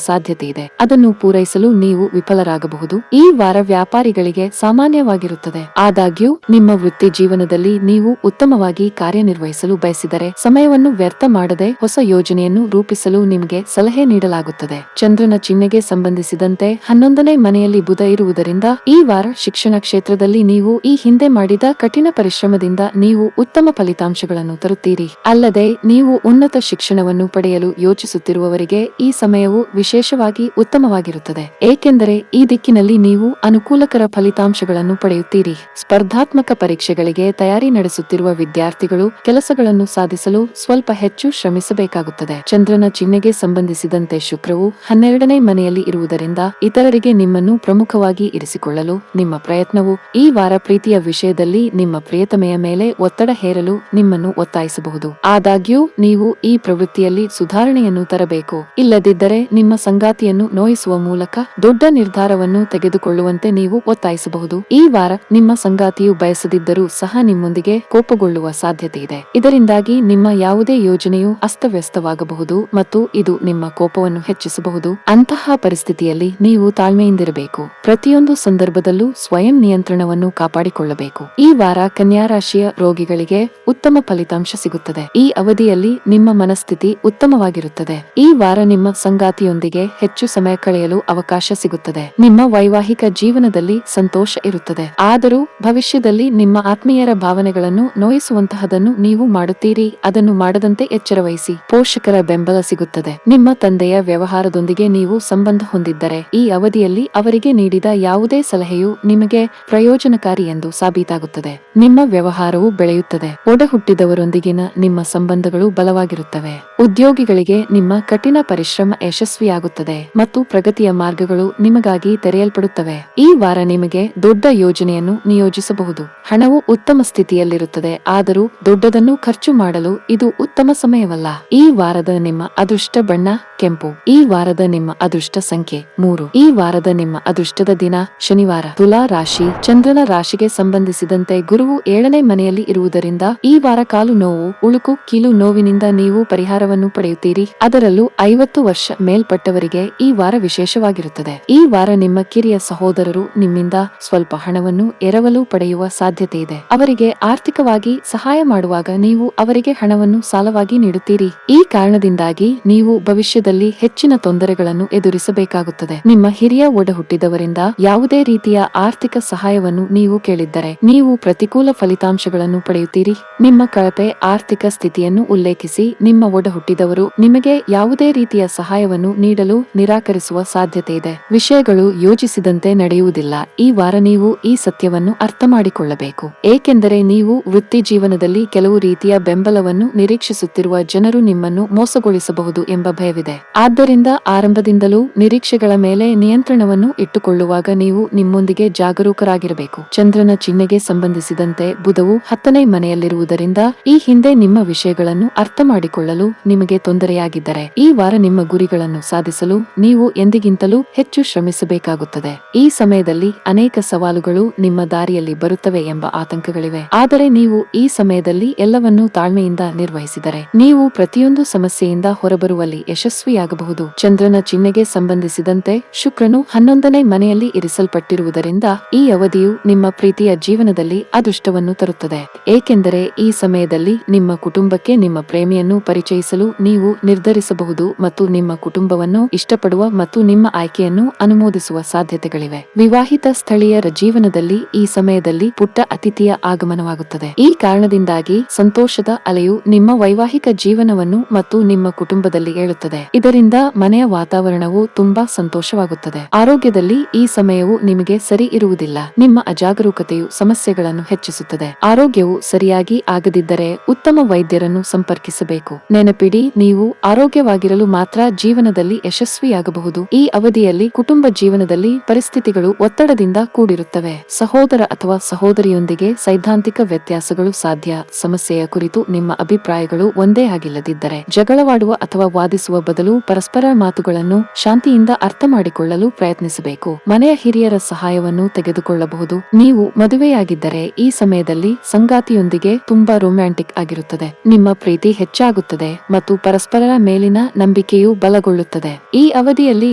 ಸಾಧ್ಯತೆ ಇದೆ. ಅದನ್ನು ಪೂರೈಸಲು ನೀವು ವಿಫಲರಾಗಬಹುದು. ಈ ವಾರ ವ್ಯಾಪಾರಿಗಳಿಗೆ ಸಾಮಾನ್ಯವಾಗಿರುತ್ತದೆ. ಆದಾಗ್ಯೂ ನಿಮ್ಮ ವೃತ್ತಿ ಜೀವನದಲ್ಲಿ ನೀವು ಉತ್ತಮವಾಗಿ ಕಾರ್ಯನಿರ್ವಹಿಸಲು ಬಯಸಿದರೆ ಸಮಯವನ್ನು ವ್ಯರ್ಥ ಮಾಡದೆ ಹೊಸ ಯೋಜನೆಯನ್ನು ರೂಪಿಸಲು ನಿಮಗೆ ಸಲಹೆ ನೀಡಲಾಗುತ್ತದೆ. ಚಂದ್ರನ ಚಿಹ್ನೆಗೆ ಸಂಬಂಧಿಸಿದಂತೆ 11ನೇ ಮನೆಯಲ್ಲಿ ಬುಧ ಇರುವುದರಿಂದ ಈ ವಾರ ಶಿಕ್ಷಣ ಕ್ಷೇತ್ರದಲ್ಲಿ ನೀವು ಈ ಹಿಂದೆ ಮಾಡಿದ ಕಠಿಣ ಪರಿಶ್ರಮದಿಂದ ನೀವು ಉತ್ತಮ ಫಲಿತಾಂಶಗಳನ್ನು ತರುತ್ತೀರಿ. ಅಲ್ಲದೆ ನೀವು ಉನ್ನತ ಶಿಕ್ಷಣವನ್ನು ಪಡೆಯಲು ಯೋಚಿಸುತ್ತಿರುವವರಿಗೆ ಈ ಸಮಯವು ವಿಶೇಷವಾಗಿ ಉತ್ತಮವಾಗಿರುತ್ತದೆ, ಏಕೆಂದರೆ ಈ ದಿಕ್ಕಿನಲ್ಲಿ ನೀವು ಅನುಕೂಲಕರ ಫಲಿತಾಂಶಗಳನ್ನು ಪಡೆಯುತ್ತೀರಿ. ಸ್ಪರ್ಧಾತ್ಮಕ ಪರೀಕ್ಷೆಗಳಿಗೆ ತಯಾರಿ ನಡೆಸುತ್ತಿರುವ ವಿದ್ಯಾರ್ಥಿಗಳು ಕೆಲಸಗಳನ್ನು ಸಾಧಿಸಲು ಸ್ವಲ್ಪ ಹೆಚ್ಚು ಶ್ರಮಿಸಬೇಕಾಗುತ್ತದೆ. ಚಂದ್ರನ ಚಿಹ್ನೆಗೆ ಸಂಬಂಧಿಸಿದಂತೆ ಶುಕ್ರವು 12ನೇ ಮನೆಯಲ್ಲಿ ಇರುವುದರಿಂದ ಇತರರಿಗೆ ನಿಮ್ಮನ್ನು ಪ್ರಮುಖವಾಗಿ ಇರಿಸಿಕೊಳ್ಳಲು ನಿಮ್ಮ ಪ್ರಯತ್ನವು ಈ ವಾರ ಪ್ರೀತಿಯ ವಿಷಯದಲ್ಲಿ ನಿಮ್ಮ ಪ್ರಿಯತಮೆಯ ಮೇಲೆ ಒತ್ತಡ ಹೇರಲು ನಿಮ್ಮನ್ನು ಒತ್ತಾಯಿಸಬಹುದು. ಆದಾಗ್ಯೂ ನೀವು ಈ ಪ್ರವೃತ್ತಿಯಲ್ಲಿ ಸುಧಾರಣೆಯನ್ನು ತರಬೇಕು, ಇಲ್ಲದಿದ್ದರೆ ನಿಮ್ಮ ಸಂಗಾತಿಯನ್ನು ನೋಯಿಸುವ ಮೂಲಕ ದೊಡ್ಡ ನಿರ್ಧಾರವನ್ನು ತೆಗೆದುಕೊಳ್ಳುವಂತೆ ನೀವು ಒತ್ತಾಯಿಸಬಹುದು. ಈ ವಾರ ನಿಮ್ಮ ಸಂಗಾತಿಯು ಬಯಸದಿದ್ದರೂ ಸಹ ನಿಮ್ಮೊಂದಿಗೆ ಕೋಪಗೊಳ್ಳುವ ಸಾಧ್ಯತೆ ಇದೆ. ಇದರಿಂದಾಗಿ ನಿಮ್ಮ ಯಾವುದೇ ಯೋಜನೆಯು ಅಸ್ತವ್ಯಸ್ತವಾಗಬಹುದು ಮತ್ತು ಇದು ನಿಮ್ಮ ಕೋಪವನ್ನು ಹೆಚ್ಚಿಸಬಹುದು. ಅಂತಹ ಪರಿಸ್ಥಿತಿಯಲ್ಲಿ ನೀವು ತಾಳ್ಮೆಯಿಂದಿರಬೇಕು. ಪ್ರತಿಯೊಂದು ಸಂದರ್ಭದಲ್ಲೂ ಸ್ವಯಂ ನಿಯಂತ್ರಣವನ್ನು ಕಾಪಾಡಿಕೊಳ್ಳಬೇಕು. ಈ ವಾರ ಕನ್ಯಾ ರಾಶಿಯ ರೋಗಿಗಳಿಗೆ ಉತ್ತಮ ಫಲಿತಾಂಶ ಸಿಗುತ್ತದೆ. ಈ ಅವಧಿಯಲ್ಲಿ ನಿಮ್ಮ ಮನಸ್ಥಿತಿ ಉತ್ತಮವಾಗಿರುತ್ತದೆ. ಈ ವಾರ ನಿಮ್ಮ ಸಂಗಾತಿಯೊಂದಿಗೆ ಹೆಚ್ಚು ಸಮಯ ಕಳೆಯಲು ಅವಕಾಶ ಸಿಗುತ್ತದೆ. ನಿಮ್ಮ ವೈವಾಹಿಕ ಜೀವನದಲ್ಲಿ ಸಂತೋಷ ಇರುತ್ತದೆ. ಆದರೂ ಭವಿಷ್ಯದಲ್ಲಿ ನಿಮ್ಮ ಆತ್ಮೀಯರ ಭಾವನೆಗಳನ್ನು ನೋಯಿಸುವಂತಹದನ್ನು ನೀವು ಮಾಡುತ್ತೀರಿ. ಅದನ್ನು ಮಾಡದಂತೆ ಎಚ್ಚರವಹಿಸಿ. ಪೋಷಕರ ಬೆಂಬಲ ಸಿಗುತ್ತದೆ. ನಿಮ್ಮ ತಂದೆಯ ವ್ಯವಹಾರದೊಂದಿಗೆ ನೀವು ಸಂಬಂಧ ಹೊಂದಿದ್ದರೆ ಈ ಅವಧಿಯಲ್ಲಿ ಅವರಿಗೆ ನೀಡಿದ ಯಾವುದೇ ಸಲಹೆಯು ನಿಮಗೆ ಪ್ರಯೋಜನಕಾರಿ ಎಂದು ಸಾಬೀತಾಗುತ್ತದೆ. ನಿಮ್ಮ ವ್ಯವಹಾರವು ಬೆಳೆಯುತ್ತದೆ. ಒಡಹುಟ್ಟಿದವರೊಂದಿಗಿನ ನಿಮ್ಮ ಸಂಬಂಧಗಳು ಬಲವಾಗಿರುತ್ತವೆ. ಉದ್ಯೋಗಿಗಳಿಗೆ ನಿಮ್ಮ ಕಠಿಣ ಪರಿಶ್ರಮ ಯಶಸ್ವಿಯಾಗುತ್ತದೆ ಮತ್ತು ಪ್ರಗತಿಯ ಮಾರ್ಗಗಳು ನಿಮಗಾಗಿ ತೆರೆಯಲ್ಪಡುತ್ತವೆ. ಈ ವಾರ ನಿಮಗೆ ದೊಡ್ಡ ಯೋಜನೆಯನ್ನು ನಿಯೋಜಿಸಬಹುದು. ಹಣವು ಉತ್ತಮ ಸ್ಥಿತಿಯಲ್ಲಿರುತ್ತದೆ, ಆದರೂ ದೊಡ್ಡದನ್ನು ಖರ್ಚು ಮಾಡಲು ಇದು ಉತ್ತಮ ಸಮಯವಲ್ಲ. ಈ ವಾರದ ನಿಮ್ಮ ಅದೃಷ್ಟ ಬಣ್ಣ ಕೆಂಪು. ಈ ವಾರದ ನಿಮ್ಮ ಅದೃಷ್ಟ ಸಂಖ್ಯೆ 3. ಈ ವಾರದ ನಿಮ್ಮ ಅದೃಷ್ಟದ ದಿನ ಶನಿವಾರ. ತುಲಾ ರಾಶಿ. ಚಂದ್ರನ ರಾಶಿಗೆ ಸಂಬಂಧಿಸಿದಂತೆ ಗುರುವು 7ನೇ ಮನೆಯಲ್ಲಿ ಇರುವುದರಿಂದ ಈ ವಾರ ಕಾಲು ನೋವು, ಉಳುಕು, ಕೀಲು ನೋವಿನಿಂದ ನೀವು ಪರಿಹಾರವನ್ನು ಪಡೆಯುತ್ತೀರಿ. ಅದರಲ್ಲೂ 50 ವರ್ಷ ಮೇಲ್ಪಟ್ಟವರಿಗೆ ಈ ವಾರ ವಿಶೇಷವಾಗಿರುತ್ತದೆ. ಈ ವಾರ ನಿಮ್ಮ ಕಿರಿಯ ಸಹೋದರರು ನಿಮ್ಮಿಂದ ಸ್ವಲ್ಪ ಹಣವನ್ನು ಎರವಲು ಪಡೆಯುವ ಸಾಧ್ಯತೆ ಇದೆ. ಅವರಿಗೆ ಆರ್ಥಿಕವಾಗಿ ಸಹಾಯ ಮಾಡುವಾಗ ನೀವು ಅವರಿಗೆ ಹಣವನ್ನು ಸಾಲವಾಗಿ ನೀಡುತ್ತೀರಿ. ಈ ಕಾರಣದಿಂದಾಗಿ ನೀವು ಭವಿಷ್ಯದಲ್ಲಿ ಹೆಚ್ಚಿನ ತೊಂದರೆಗಳನ್ನು ಎದುರಿಸಬೇಕಾಗುತ್ತದೆ. ನಿಮ್ಮ ಹಿರಿಯ ಒಡಹುಟ್ಟಿದವರಿಂದ ಯಾವುದೇ ರೀತಿಯ ಆರ್ಥಿಕ ಸಹಾಯವನ್ನು ನೀವು ಕೇಳಿದ್ದರೆ ನೀವು ಪ್ರತಿಕೂಲ ಫಲಿತಾಂಶಗಳನ್ನು ಪಡೆಯುತ್ತೀರಿ. ನಿಮ್ಮ ಕಳಪೆ ಆರ್ಥಿಕ ಸ್ಥಿತಿಯನ್ನು ಉಲ್ಲೇಖಿಸಿ ನಿಮ್ಮ ಒಡಹುಟ್ಟಿದವರು ನಿಮಗೆ ಯಾವುದೇ ರೀತಿಯ ಸಹಾಯವನ್ನು ನೀಡಲು ನಿರಾಕರಿಸುವ ಸಾಧ್ಯತೆ ಇದೆ. ವಿಷಯಗಳು ಯೋಚಿಸಿದಂತೆ ನಡೆಯುವುದಿಲ್ಲ. ಈ ವಾರ ನೀವು ಈ ಸತ್ಯವನ್ನು ಅರ್ಥ ಮಾಡಿಕೊಳ್ಳಬೇಕು, ಏಕೆಂದರೆ ನೀವು ವೃತ್ತಿ ಜೀವನದಲ್ಲಿ ಕೆಲವು ರೀತಿಯ ಬೆಂಬಲವನ್ನು ನಿರೀಕ್ಷಿಸುತ್ತಿರುವ ಜನರು ನಿಮ್ಮನ್ನು ಮೋಸಗೊಳಿಸಬಹುದು ಎಂಬ ಭಯವಿದೆ. ಆದ್ದರಿಂದ ಆರಂಭದಿಂದಲೂ ನಿರೀಕ್ಷೆಗಳ ಮೇಲೆ ನಿಯಂತ್ರಣವನ್ನು ಇಟ್ಟುಕೊಳ್ಳುವಾಗ ನೀವು ನಿಮ್ಮೊಂದಿಗೆ ಜಾಗರೂಕರಾಗಿರಬೇಕು. ಚಂದ್ರನ ಚಿಹ್ನೆಗೆ ಸಂಬಂಧಿಸಿದಂತೆ ಬುಧವು 10ನೇ ಮನೆಯಲ್ಲಿರುವುದರಿಂದ ಈ ಹಿಂದೆ ನಿಮ್ಮ ವಿಷಯಗಳನ್ನು ಅರ್ಥ ಮಾಡಿಕೊಳ್ಳಲು ನಿಮಗೆ ತೊಂದರೆಯಾಗಿದ್ದರೆ ಈ ವಾರ ನಿಮ್ಮ ಗುರಿಗಳನ್ನು ಸಾಧಿಸಲು ನೀವು ಎಂದಿಗಿಂತಲೂ ಹೆಚ್ಚು ಶ್ರಮಿಸಬೇಕಾಗುತ್ತದೆ. ಈ ಸಮಯದಲ್ಲಿ ಅನೇಕ ಸವಾಲುಗಳು ನಿಮ್ಮ ದಾರಿಯಲ್ಲಿ ಬರುತ್ತವೆ ಎಂಬ ಆತಂಕಗಳಿವೆ. ಆದರೆ ನೀವು ಈ ಸಮಯದಲ್ಲಿ ಎಲ್ಲವನ್ನೂ ತಾಳ್ಮೆಯಿಂದ ನಿರ್ವಹಿಸಿದರೆ ನೀವು ಪ್ರತಿಯೊಂದು ಸಮಸ್ಯೆಯಿಂದ ಹೊರಬರುವಲ್ಲಿ ಯಶಸ್ವಿಯಾಗಬಹುದು. ಚಂದ್ರನ ಚಿಹ್ನೆಗೆ ಸಂಬಂಧಿಸಿದಂತೆ ಶುಕ್ರನು 11ನೇ ಮನೆಯಲ್ಲಿ ಇರಿಸಲ್ಪಟ್ಟಿರುವುದರಿಂದ ಈ ಅವಧಿಯು ನಿಮ್ಮ ಪ್ರೀತಿಯ ಜೀವನದಲ್ಲಿ ಅದೃಷ್ಟವನ್ನು ತರುತ್ತದೆ, ಏಕೆಂದರೆ ಈ ಸಮಯದಲ್ಲಿ ನಿಮ್ಮ ಕುಟುಂಬಕ್ಕೆ ನಿಮ್ಮ ಪ್ರೇಮಿಯನ್ನು ಪರಿಚಯಿಸಲು ನೀವು ನಿರ್ಧರಿಸಬಹುದು ಮತ್ತು ನಿಮ್ಮ ಕುಟುಂಬವನ್ನು ಇಷ್ಟಪಡುವ ಮತ್ತು ನಿಮ್ಮ ಆಯ್ಕೆಯನ್ನು ಅನುಮೋದಿಸುವ ಸಾಧ್ಯತೆಗಳಿವೆ. ವಿವಾಹಿತ ಸ್ಥಳೀಯರ ಜೀವನದಲ್ಲಿ ಈ ಸಮಯದಲ್ಲಿ ಪುಟ್ಟ ಅತಿಥಿಯ ಆಗಮನವಾಗುತ್ತದೆ. ಈ ಕಾರಣದಿಂದಾಗಿ ಸಂತೋಷದ ಅಲೆಯು ನಿಮ್ಮ ವೈವಾಹಿಕ ಜೀವನವನ್ನು ಮತ್ತು ನಿಮ್ಮ ಕುಟುಂಬದಲ್ಲಿ ಏಳುತ್ತದೆ. ಇದರಿಂದ ಮನೆಯ ವಾತಾವರಣವು ತುಂಬಾ ಸಂತೋಷವಾಗುತ್ತದೆ. ಆರೋಗ್ಯದಲ್ಲಿ ಈ ಸಮಯವು ನಿಮಗೆ ಸರಿ ಇರುವುದಿಲ್ಲ. ನಿಮ್ಮ ಅಜಾಗರೂಕತೆಯು ಸಮಸ್ಯೆಗಳನ್ನು ಹೆಚ್ಚಿಸುತ್ತದೆ. ಆರೋಗ್ಯವು ಸರಿಯಾಗಿ ಆಗದಿದ್ದರೆ ಉತ್ತಮ ವೈದ್ಯರನ್ನು ಸಂಪರ್ಕಿಸಬೇಕು. ನೆನಪಿಡಿ, ನೀವು ಆರೋಗ್ಯವಾಗಿರಲು ಮಾತ್ರ ಜೀವನದಲ್ಲಿ ಯಶಸ್ವಿಯಾಗಬಹುದು. ಈ ಅವಧಿಯಲ್ಲಿ ಸಮಯದಲ್ಲಿ ಕುಟುಂಬ ಜೀವನದಲ್ಲಿ ಪರಿಸ್ಥಿತಿಗಳು ಒತ್ತಡದಿಂದ ಕೂಡಿರುತ್ತವೆ. ಸಹೋದರ ಅಥವಾ ಸಹೋದರಿಯೊಂದಿಗೆ ಸೈದ್ಧಾಂತಿಕ ವ್ಯತ್ಯಾಸಗಳು ಸಾಧ್ಯ. ಸಮಸ್ಯೆಯ ಕುರಿತು ನಿಮ್ಮ ಅಭಿಪ್ರಾಯಗಳು ಒಂದೇ ಆಗಿಲ್ಲದಿದ್ದರೆ ಜಗಳವಾಡುವ ಅಥವಾ ವಾದಿಸುವ ಬದಲು ಪರಸ್ಪರ ಮಾತುಗಳನ್ನು ಶಾಂತಿಯಿಂದ ಅರ್ಥ ಮಾಡಿಕೊಳ್ಳಲು ಪ್ರಯತ್ನಿಸಬೇಕು. ಮನೆಯ ಹಿರಿಯರ ಸಹಾಯವನ್ನು ತೆಗೆದುಕೊಳ್ಳಬಹುದು. ನೀವು ಮದುವೆಯಾಗಿದ್ದರೆ ಈ ಸಮಯದಲ್ಲಿ ಸಂಗಾತಿಯೊಂದಿಗೆ ತುಂಬಾ ರೊಮ್ಯಾಂಟಿಕ್ ಆಗಿರುತ್ತದೆ. ನಿಮ್ಮ ಪ್ರೀತಿ ಹೆಚ್ಚಾಗುತ್ತದೆ ಮತ್ತು ಪರಸ್ಪರರ ಮೇಲಿನ ನಂಬಿಕೆಯು ಬಲಗೊಳ್ಳುತ್ತದೆ. ಈ ಅವಧಿಯಲ್ಲಿ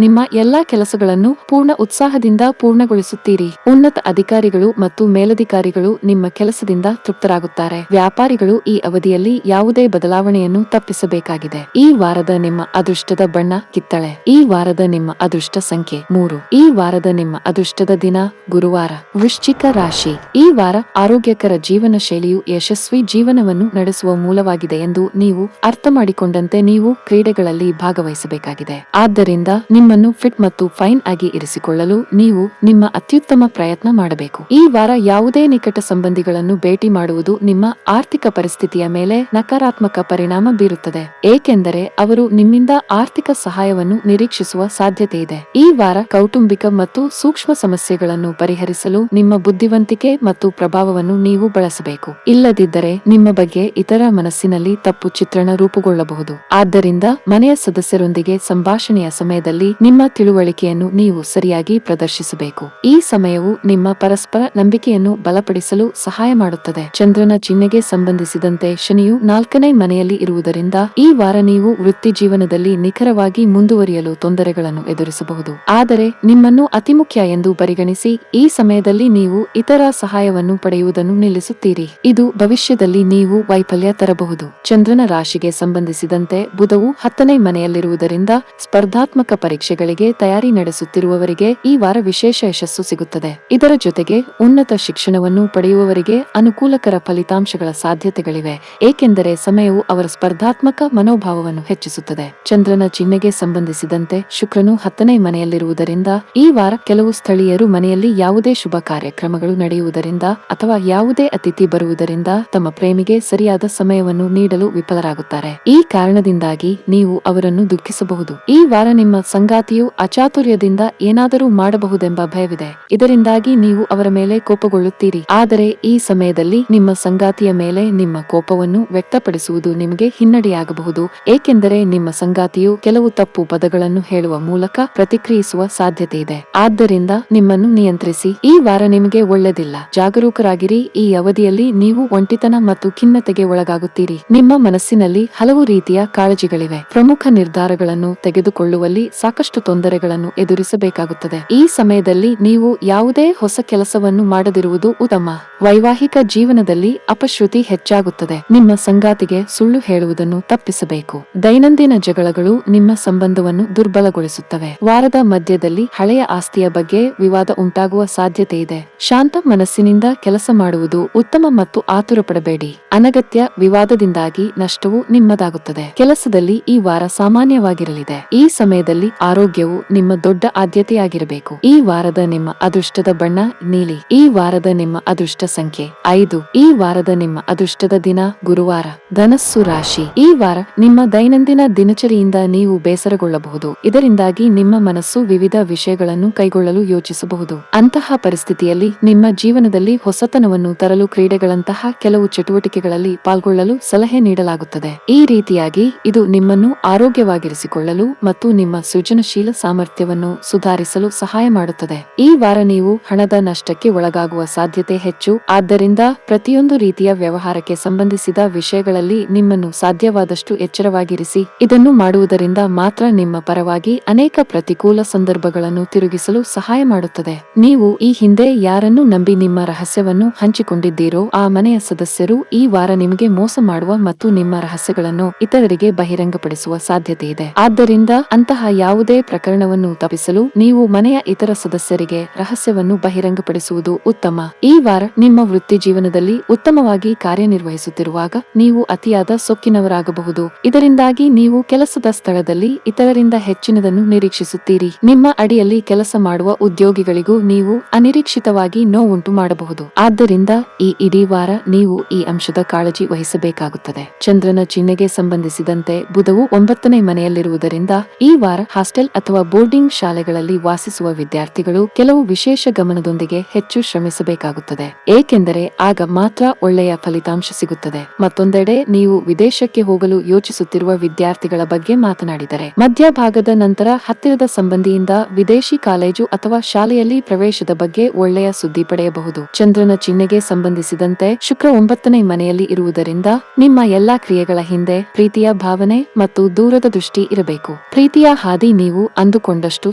ನಿಮ್ಮ ಎಲ್ಲಾ ಕೆಲಸಗಳನ್ನು ಪೂರ್ಣ ಉತ್ಸಾಹದಿಂದ ಪೂರ್ಣಗೊಳಿಸುತ್ತೀರಿ. ಉನ್ನತ ಅಧಿಕಾರಿಗಳು ಮತ್ತು ಮೇಲಧಿಕಾರಿಗಳು ನಿಮ್ಮ ಕೆಲಸದಿಂದ ತೃಪ್ತರಾಗುತ್ತಾರೆ. ವ್ಯಾಪಾರಿಗಳು ಈ ಅವಧಿಯಲ್ಲಿ ಯಾವುದೇ ಬದಲಾವಣೆಯನ್ನು ತಪ್ಪಿಸಬೇಕಾಗಿದೆ. ಈ ವಾರದ ನಿಮ್ಮ ಅದೃಷ್ಟದ ಬಣ್ಣ ಕಿತ್ತಳೆ. ಈ ವಾರದ ನಿಮ್ಮ ಅದೃಷ್ಟ ಸಂಖ್ಯೆ 3. ಈ ವಾರದ ನಿಮ್ಮ ಅದೃಷ್ಟದ ದಿನ ಗುರುವಾರ. ವೃಶ್ಚಿಕ ರಾಶಿ. ಈ ವಾರ ಆರೋಗ್ಯಕರ ಜೀವನ ಶೈಲಿಯು ಯಶಸ್ವಿ ಜೀವನವನ್ನು ನಡೆಸುವ ಮೂಲವಾಗಿದೆ ಎಂದು ನೀವು ಅರ್ಥ ಮಾಡಿಕೊಂಡಂತೆ ನೀವು ಕ್ರೀಡೆಗಳಲ್ಲಿ ಭಾಗವಹಿಸಬೇಕಾಗಿದೆ. ಆದ್ದರಿಂದ ನಿಮ್ಮನ್ನು ಫಿಟ್ ಮತ್ತು ಫೈನ್ ಆಗಿ ಇರಿಸಿಕೊಳ್ಳಲು ನೀವು ನಿಮ್ಮ ಅತ್ಯುತ್ತಮ ಪ್ರಯತ್ನ ಮಾಡಬೇಕು. ಈ ವಾರ ಯಾವುದೇ ನಿಕಟ ಸಂಬಂಧಿಗಳನ್ನು ಭೇಟಿ ಮಾಡುವುದು ನಿಮ್ಮ ಆರ್ಥಿಕ ಪರಿಸ್ಥಿತಿಯ ಮೇಲೆ ನಕಾರಾತ್ಮಕ ಪರಿಣಾಮ ಬೀರುತ್ತದೆ, ಏಕೆಂದರೆ ಅವರು ನಿಮ್ಮಿಂದ ಆರ್ಥಿಕ ಸಹಾಯವನ್ನು ನಿರೀಕ್ಷಿಸುವ ಸಾಧ್ಯತೆ ಇದೆ. ಈ ವಾರ ಕೌಟುಂಬಿಕ ಮತ್ತು ಸೂಕ್ಷ್ಮ ಸಮಸ್ಯೆಗಳನ್ನು ಪರಿಹರಿಸಲು ನಿಮ್ಮ ಬುದ್ಧಿವಂತಿಕೆ ಮತ್ತು ಪ್ರಭಾವವನ್ನು ನೀವು ಬಳಸಬೇಕು. ಇಲ್ಲದಿದ್ದರೆ ನಿಮ್ಮ ಬಗ್ಗೆ ಇತರ ಮನಸ್ಸಿನಲ್ಲಿ ತಪ್ಪು ಚಿತ್ರಣ ರೂಪುಗೊಳ್ಳಬಹುದು. ಆದ್ದರಿಂದ ಮನೆಯ ಸದಸ್ಯರೊಂದಿಗೆ ಸಂಭಾಷಣೆಯ ಸಮಯದಲ್ಲಿ ನಿಮ್ಮ ತಿಳುವಳಿಕೆಯನ್ನು ನೀವು ಸರಿಯಾಗಿ ಪ್ರದರ್ಶಿಸಬೇಕು. ಈ ಸಮಯವು ನಿಮ್ಮ ಪರಸ್ಪರ ನಂಬಿಕೆಯನ್ನು ಬಲಪಡಿಸಲು ಸಹಾಯ ಮಾಡುತ್ತದೆ. ಚಂದ್ರನ ಚಿಹ್ನೆಗೆ ಸಂಬಂಧಿಸಿದಂತೆ ಶನಿಯು 4ನೇ ಮನೆಯಲ್ಲಿ ಇರುವುದರಿಂದ ಈ ವಾರ ನೀವು ವೃತ್ತಿ ಜೀವನದಲ್ಲಿ ನಿಖರವಾಗಿ ಮುಂದುವರಿಯಲು ತೊಂದರೆಗಳನ್ನು ಎದುರಿಸಬಹುದು. ಆದರೆ ನಿಮ್ಮನ್ನು ಅತಿಮುಖ್ಯ ಎಂದು ಪರಿಗಣಿಸಿ ಈ ಸಮಯದಲ್ಲಿ ನೀವು ಇತರ ಸಹಾಯವನ್ನು ಪಡೆಯುವುದನ್ನು ನಿಲ್ಲಿಸುತ್ತೀರಿ. ಇದು ಭವಿಷ್ಯದಲ್ಲಿ ನೀವು ವೈಫಲ್ಯ ತರಬಹುದು. ಚಂದ್ರನ ರಾಶಿಗೆ ಸಂಬಂಧಿಸಿದಂತೆ ಬುಧವು 10ನೇ ಮನೆಯಲ್ಲಿರುವುದರಿಂದ ಸ್ಪರ್ಧಾತ್ಮಕ ಪರೀಕ್ಷೆಗಳಿಗೆ ತಯಾರಿ ನಡೆಸುತ್ತಿರುವವರಿಗೆ ಈ ವಾರ ವಿಶೇಷ ಯಶಸ್ಸು ಸಿಗುತ್ತದೆ. ಇದರ ಜೊತೆಗೆ ಉನ್ನತ ಶಿಕ್ಷಣವನ್ನು ಪಡೆಯುವವರಿಗೆ ಅನುಕೂಲಕರ ಫಲಿತಾಂಶಗಳ ಸಾಧ್ಯತೆಗಳಿವೆ, ಏಕೆಂದರೆ ಸಮಯವು ಅವರ ಸ್ಪರ್ಧಾತ್ಮಕ ಮನೋಭಾವವನ್ನು ಹೆಚ್ಚಿಸುತ್ತದೆ. ಚಂದ್ರನ ಚಿಹ್ನೆಗೆ ಸಂಬಂಧಿಸಿದಂತೆ ಶುಕ್ರನು 10ನೇ ಮನೆಯಲ್ಲಿರುವುದರಿಂದ ಈ ವಾರ ಕೆಲವು ಸ್ಥಳೀಯರು ಮನೆಯಲ್ಲಿ ಯಾವುದೇ ಶುಭ ಕಾರ್ಯಕ್ರಮಗಳು ನಡೆಯುವುದರಿಂದ ಅಥವಾ ಯಾವುದೇ ಅತಿಥಿ ಬರುವುದರಿಂದ ತಮ್ಮ ಪ್ರೇಮಿಗೆ ಸರಿಯಾದ ಸಮಯವನ್ನು ನೀಡಲು ವಿಫಲರಾಗುತ್ತಾರೆ. ಈ ಕಾರಣದಿಂದಾಗಿ ನೀವು ಅವರನ್ನು ದುಃಖಿಸಬಹುದು. ಈ ವಾರ ನಿಮ್ಮ ಸಂಗಾತಿಯು ಅಚಾತುರ್ಯದಿಂದ ಏನಾದರೂ ಮಾಡಬಹುದೆಂಬ ಭಯವಿದೆ. ಇದರಿಂದಾಗಿ ನೀವು ಅವರ ಮೇಲೆ ಕೋಪಗೊಳ್ಳುತ್ತೀರಿ. ಆದರೆ ಈ ಸಮಯದಲ್ಲಿ ನಿಮ್ಮ ಸಂಗಾತಿಯ ಮೇಲೆ ನಿಮ್ಮ ಕೋಪವನ್ನು ವ್ಯಕ್ತಪಡಿಸುವುದು ನಿಮಗೆ ಹಿನ್ನಡೆಯಾಗಬಹುದು, ಏಕೆಂದರೆ ನಿಮ್ಮ ಸಂಗಾತಿಯು ಕೆಲವು ತಪ್ಪು ಪದಗಳನ್ನು ಹೇಳುವ ಮೂಲಕ ಪ್ರತಿಕ್ರಿಯಿಸುವ ಸಾಧ್ಯತೆ ಇದೆ. ಆದ್ದರಿಂದ ನಿಮ್ಮನ್ನು ನಿಯಂತ್ರಿಸಿ. ಈ ವಾರ ನಿಮಗೆ ಒಳ್ಳೆದಿಲ್ಲ. ಜಾಗರೂಕರಾಗಿರಿ. ಈ ಅವಧಿಯಲ್ಲಿ ನೀವು ಒಂಟಿತನ ಮತ್ತು ಖಿನ್ನತೆಗೆ ಒಳಗಾಗುತ್ತೀರಿ. ನಿಮ್ಮ ಮನಸ್ಸಿನಲ್ಲಿ ಹಲವು ರೀತಿಯ ಕಾಳಜಿಗಳಿವೆ. ಪ್ರಮುಖ ನಿರ್ಧಾರಗಳನ್ನು ತೆಗೆದುಕೊಳ್ಳುವಲ್ಲಿ ಸಾಕಷ್ಟು ತೊಂದರೆಗಳನ್ನು ಎದುರಿಸಬೇಕಾಗುತ್ತದೆ. ಈ ಸಮಯದಲ್ಲಿ ನೀವು ಯಾವುದೇ ಹೊಸ ಕೆಲಸವನ್ನು ಮಾಡದಿರುವುದು ಉತ್ತಮ. ವೈವಾಹಿಕ ಜೀವನದಲ್ಲಿ ಅಪಶ್ರುತಿ ಹೆಚ್ಚಾಗುತ್ತದೆ. ನಿಮ್ಮ ಸಂಗಾತಿಗೆ ಸುಳ್ಳು ಹೇಳುವುದನ್ನು ತಪ್ಪಿಸಬೇಕು. ದೈನಂದಿನ ಜಗಳಗಳು ನಿಮ್ಮ ಸಂಬಂಧವನ್ನು ದುರ್ಬಲಗೊಳಿಸುತ್ತವೆ. ವಾರದ ಮಧ್ಯದಲ್ಲಿ ಹಳೆಯ ಆಸ್ತಿಯ ಬಗ್ಗೆ ವಿವಾದ ಉಂಟಾಗುವ ಸಾಧ್ಯತೆ ಇದೆ. ಶಾಂತ ಮನಸ್ಸಿನಿಂದ ಕೆಲಸ ಮಾಡುವುದು ಉತ್ತಮ ಮತ್ತು ಆತುರ ಪಡಬೇಡಿ. ಅನಗತ್ಯ ವಿವಾದದಿಂದಾಗಿ ನಷ್ಟವು ನಿಮ್ಮದಾಗುತ್ತದೆ. ಕೆಲಸದಲ್ಲಿ ಈ ವಾರ ಸಾಮಾನ್ಯವಾಗಿರಲಿದೆ. ಈ ಸಮಯದಲ್ಲಿ ಆರೋಗ್ಯವು ನಿಮ್ಮ ದೊಡ್ಡ ಆದ್ಯತೆಯಾಗಿರಬೇಕು. ಈ ವಾರದ ನಿಮ್ಮ ಅದೃಷ್ಟದ ಬಣ್ಣ ನೀಲಿ. ಈ ವಾರದ ನಿಮ್ಮ ಅದೃಷ್ಟ ಸಂಖ್ಯೆ 5. ಈ ವಾರದ ನಿಮ್ಮ ಅದೃಷ್ಟದ ದಿನ ಗುರುವಾರ. ಧನಸ್ಸು ರಾಶಿ. ಈ ವಾರ ನಿಮ್ಮ ದೈನಂದಿನ ದಿನಚರಿಯಿಂದ ನೀವು ಬೇಸರಗೊಳ್ಳಬಹುದು. ಇದರಿಂದಾಗಿ ನಿಮ್ಮ ಮನಸ್ಸು ವಿವಿಧ ವಿಷಯಗಳನ್ನು ಕೈಗೊಳ್ಳಲು ಯೋಚಿಸಬಹುದು. ಅಂತಹ ಪರಿಸ್ಥಿತಿಯಲ್ಲಿ ನಿಮ್ಮ ಜೀವನದಲ್ಲಿ ಹೊಸತನವನ್ನು ತರಲು ಕ್ರೀಡೆಗಳಂತಹ ಕೆಲವು ಚಟುವಟಿಕೆಗಳಲ್ಲಿ ಪಾಲ್ಗೊಳ್ಳಲು ಸಲಹೆ ನೀಡಲಾಗುತ್ತದೆ. ಈ ರೀತಿಯಾಗಿ ಇದು ನಿಮ್ಮನ್ನು ಆರೋಗ್ಯವಾಗಿರಿಸಿಕೊಳ್ಳಲು ಮತ್ತು ನಿಮ್ಮ ಸೃಜನಶೀಲ ಸಾಮರ್ಥ್ಯವನ್ನು ಸುಧಾರಿಸಲು ಸಹಾಯ ಮಾಡುತ್ತದೆ. ಈ ವಾರ ನೀವು ಹಣದ ನಷ್ಟಕ್ಕೆ ಒಳಗಾಗುವ ಸಾಧ್ಯತೆ ಹೆಚ್ಚು. ಆದ್ದರಿಂದ ಪ್ರತಿಯೊಂದು ರೀತಿಯ ವ್ಯವಹಾರಕ್ಕೆ ಸಂಬಂಧಿಸಿದ ವಿಷಯಗಳಲ್ಲಿ ನಿಮ್ಮನ್ನು ಸಾಧ್ಯವಾದಷ್ಟು ಎಚ್ಚರವಾಗಿರಿಸಿ. ಇದನ್ನು ಮಾಡುವುದರಿಂದ ಮಾತ್ರ ನಿಮ್ಮ ಪರವಾಗಿ ಅನೇಕ ಪ್ರತಿಕೂಲ ಸಂದರ್ಭಗಳನ್ನು ತಿರುಗಿಸಲು ಸಹಾಯ ಮಾಡುತ್ತದೆ. ನೀವು ಈ ಹಿಂದೆ ಯಾರನ್ನು ನಂಬಿ ನಿಮ್ಮ ರಹಸ್ಯವನ್ನು ಹಂಚಿಕೊಂಡಿದ್ದೀರೋ ಆ ಮನೆಯ ಸದಸ್ಯರು ಈ ವಾರ ನಿಮಗೆ ಮೋಸ ಮಾಡುವ ಮತ್ತು ನಿಮ್ಮ ರಹಸ್ಯಗಳನ್ನು ಇತರರಿಗೆ ಬಹಿರಂಗಪಡಿಸುವ ಸಾಧ್ಯತೆ ಇದೆ. ಆದ್ದರಿಂದ ಅಂತಹ ಯಾವುದೇ ಪ್ರಕರಣವನ್ನು ತಪ್ಪಿಸಲು ನೀವು ಮನೆಯ ಇತರ ಸದಸ್ಯರಿಗೆ ರಹಸ್ಯವನ್ನು ಬಹಿರಂಗಪಡಿಸುವುದು ಉತ್ತಮ. ಈ ವಾರ ನಿಮ್ಮ ವೃತ್ತಿ ಜೀವನದಲ್ಲಿ ಉತ್ತಮವಾಗಿ ಕಾರ್ಯನಿರ್ವಹಿಸುತ್ತಿರುವಾಗ ನೀವು ಅತಿಯಾದ ಸೊಕ್ಕಿನವರಾಗಬಹುದು. ಇದರಿಂದಾಗಿ ನೀವು ಕೆಲಸದ ಸ್ಥಳದಲ್ಲಿ ಇತರರಿಂದ ಹೆಚ್ಚಿನದನ್ನು ನಿರೀಕ್ಷಿಸುತ್ತೀರಿ. ನಿಮ್ಮ ಅಡಿಯಲ್ಲಿ ಕೆಲಸ ಮಾಡುವ ಉದ್ಯೋಗಿಗಳಿಗೂ ನೀವು ಅನಿರೀಕ್ಷಿತವಾಗಿ ನೋವುಂಟು ಮಾಡಬಹುದು. ಆದ್ದರಿಂದ ಈ ಇಡೀ ವಾರ ನೀವು ಈ ಅಂಶದ ಕಾಳಜಿ ವಹಿಸಬೇಕಾಗುತ್ತದೆ. ಚಂದ್ರನ ಚಿಹ್ನೆಗೆ ಸಂಬಂಧಿಸಿದಂತೆ ಬುಧವು 9ನೇ ಮನೆಯಲ್ಲಿರುವುದರಿಂದ ಈ ವಾರ ಹಾಸ್ಟೆಲ್ ಅಥವಾ ಬೋರ್ಡ್ ಬೋರ್ಡಿಂಗ್ ಶಾಲೆಗಳಲ್ಲಿ ವಾಸಿಸುವ ವಿದ್ಯಾರ್ಥಿಗಳು ಕೆಲವು ವಿಶೇಷ ಗಮನದೊಂದಿಗೆ ಹೆಚ್ಚು ಶ್ರಮಿಸಬೇಕಾಗುತ್ತದೆ, ಏಕೆಂದರೆ ಆಗ ಮಾತ್ರ ಒಳ್ಳೆಯ ಫಲಿತಾಂಶ ಸಿಗುತ್ತದೆ. ಮತ್ತೊಂದೆಡೆ ನೀವು ವಿದೇಶಕ್ಕೆ ಹೋಗಲು ಯೋಚಿಸುತ್ತಿರುವ ವಿದ್ಯಾರ್ಥಿಗಳ ಬಗ್ಗೆ ಮಾತನಾಡಿದರೆ ಮಧ್ಯಭಾಗದ ನಂತರ ಹತ್ತಿರದ ಸಂಬಂಧಿಯಿಂದ ವಿದೇಶಿ ಕಾಲೇಜು ಅಥವಾ ಶಾಲೆಯಲ್ಲಿ ಪ್ರವೇಶದ ಬಗ್ಗೆ ಒಳ್ಳೆಯ ಸುದ್ದಿ ಪಡೆಯಬಹುದು. ಚಂದ್ರನ ಚಿಹ್ನೆಗೆ ಸಂಬಂಧಿಸಿದಂತೆ ಶುಕ್ರ 9ನೇ ಮನೆಯಲ್ಲಿ ಇರುವುದರಿಂದ ನಿಮ್ಮ ಎಲ್ಲಾ ಕ್ರಿಯೆಗಳ ಹಿಂದೆ ಪ್ರೀತಿಯ ಭಾವನೆ ಮತ್ತು ದೂರದ ದೃಷ್ಟಿ ಇರಬೇಕು. ಪ್ರೀತಿಯ ಹಾದಿ ನೀವು ಅಂದುಕೊಂಡಷ್ಟು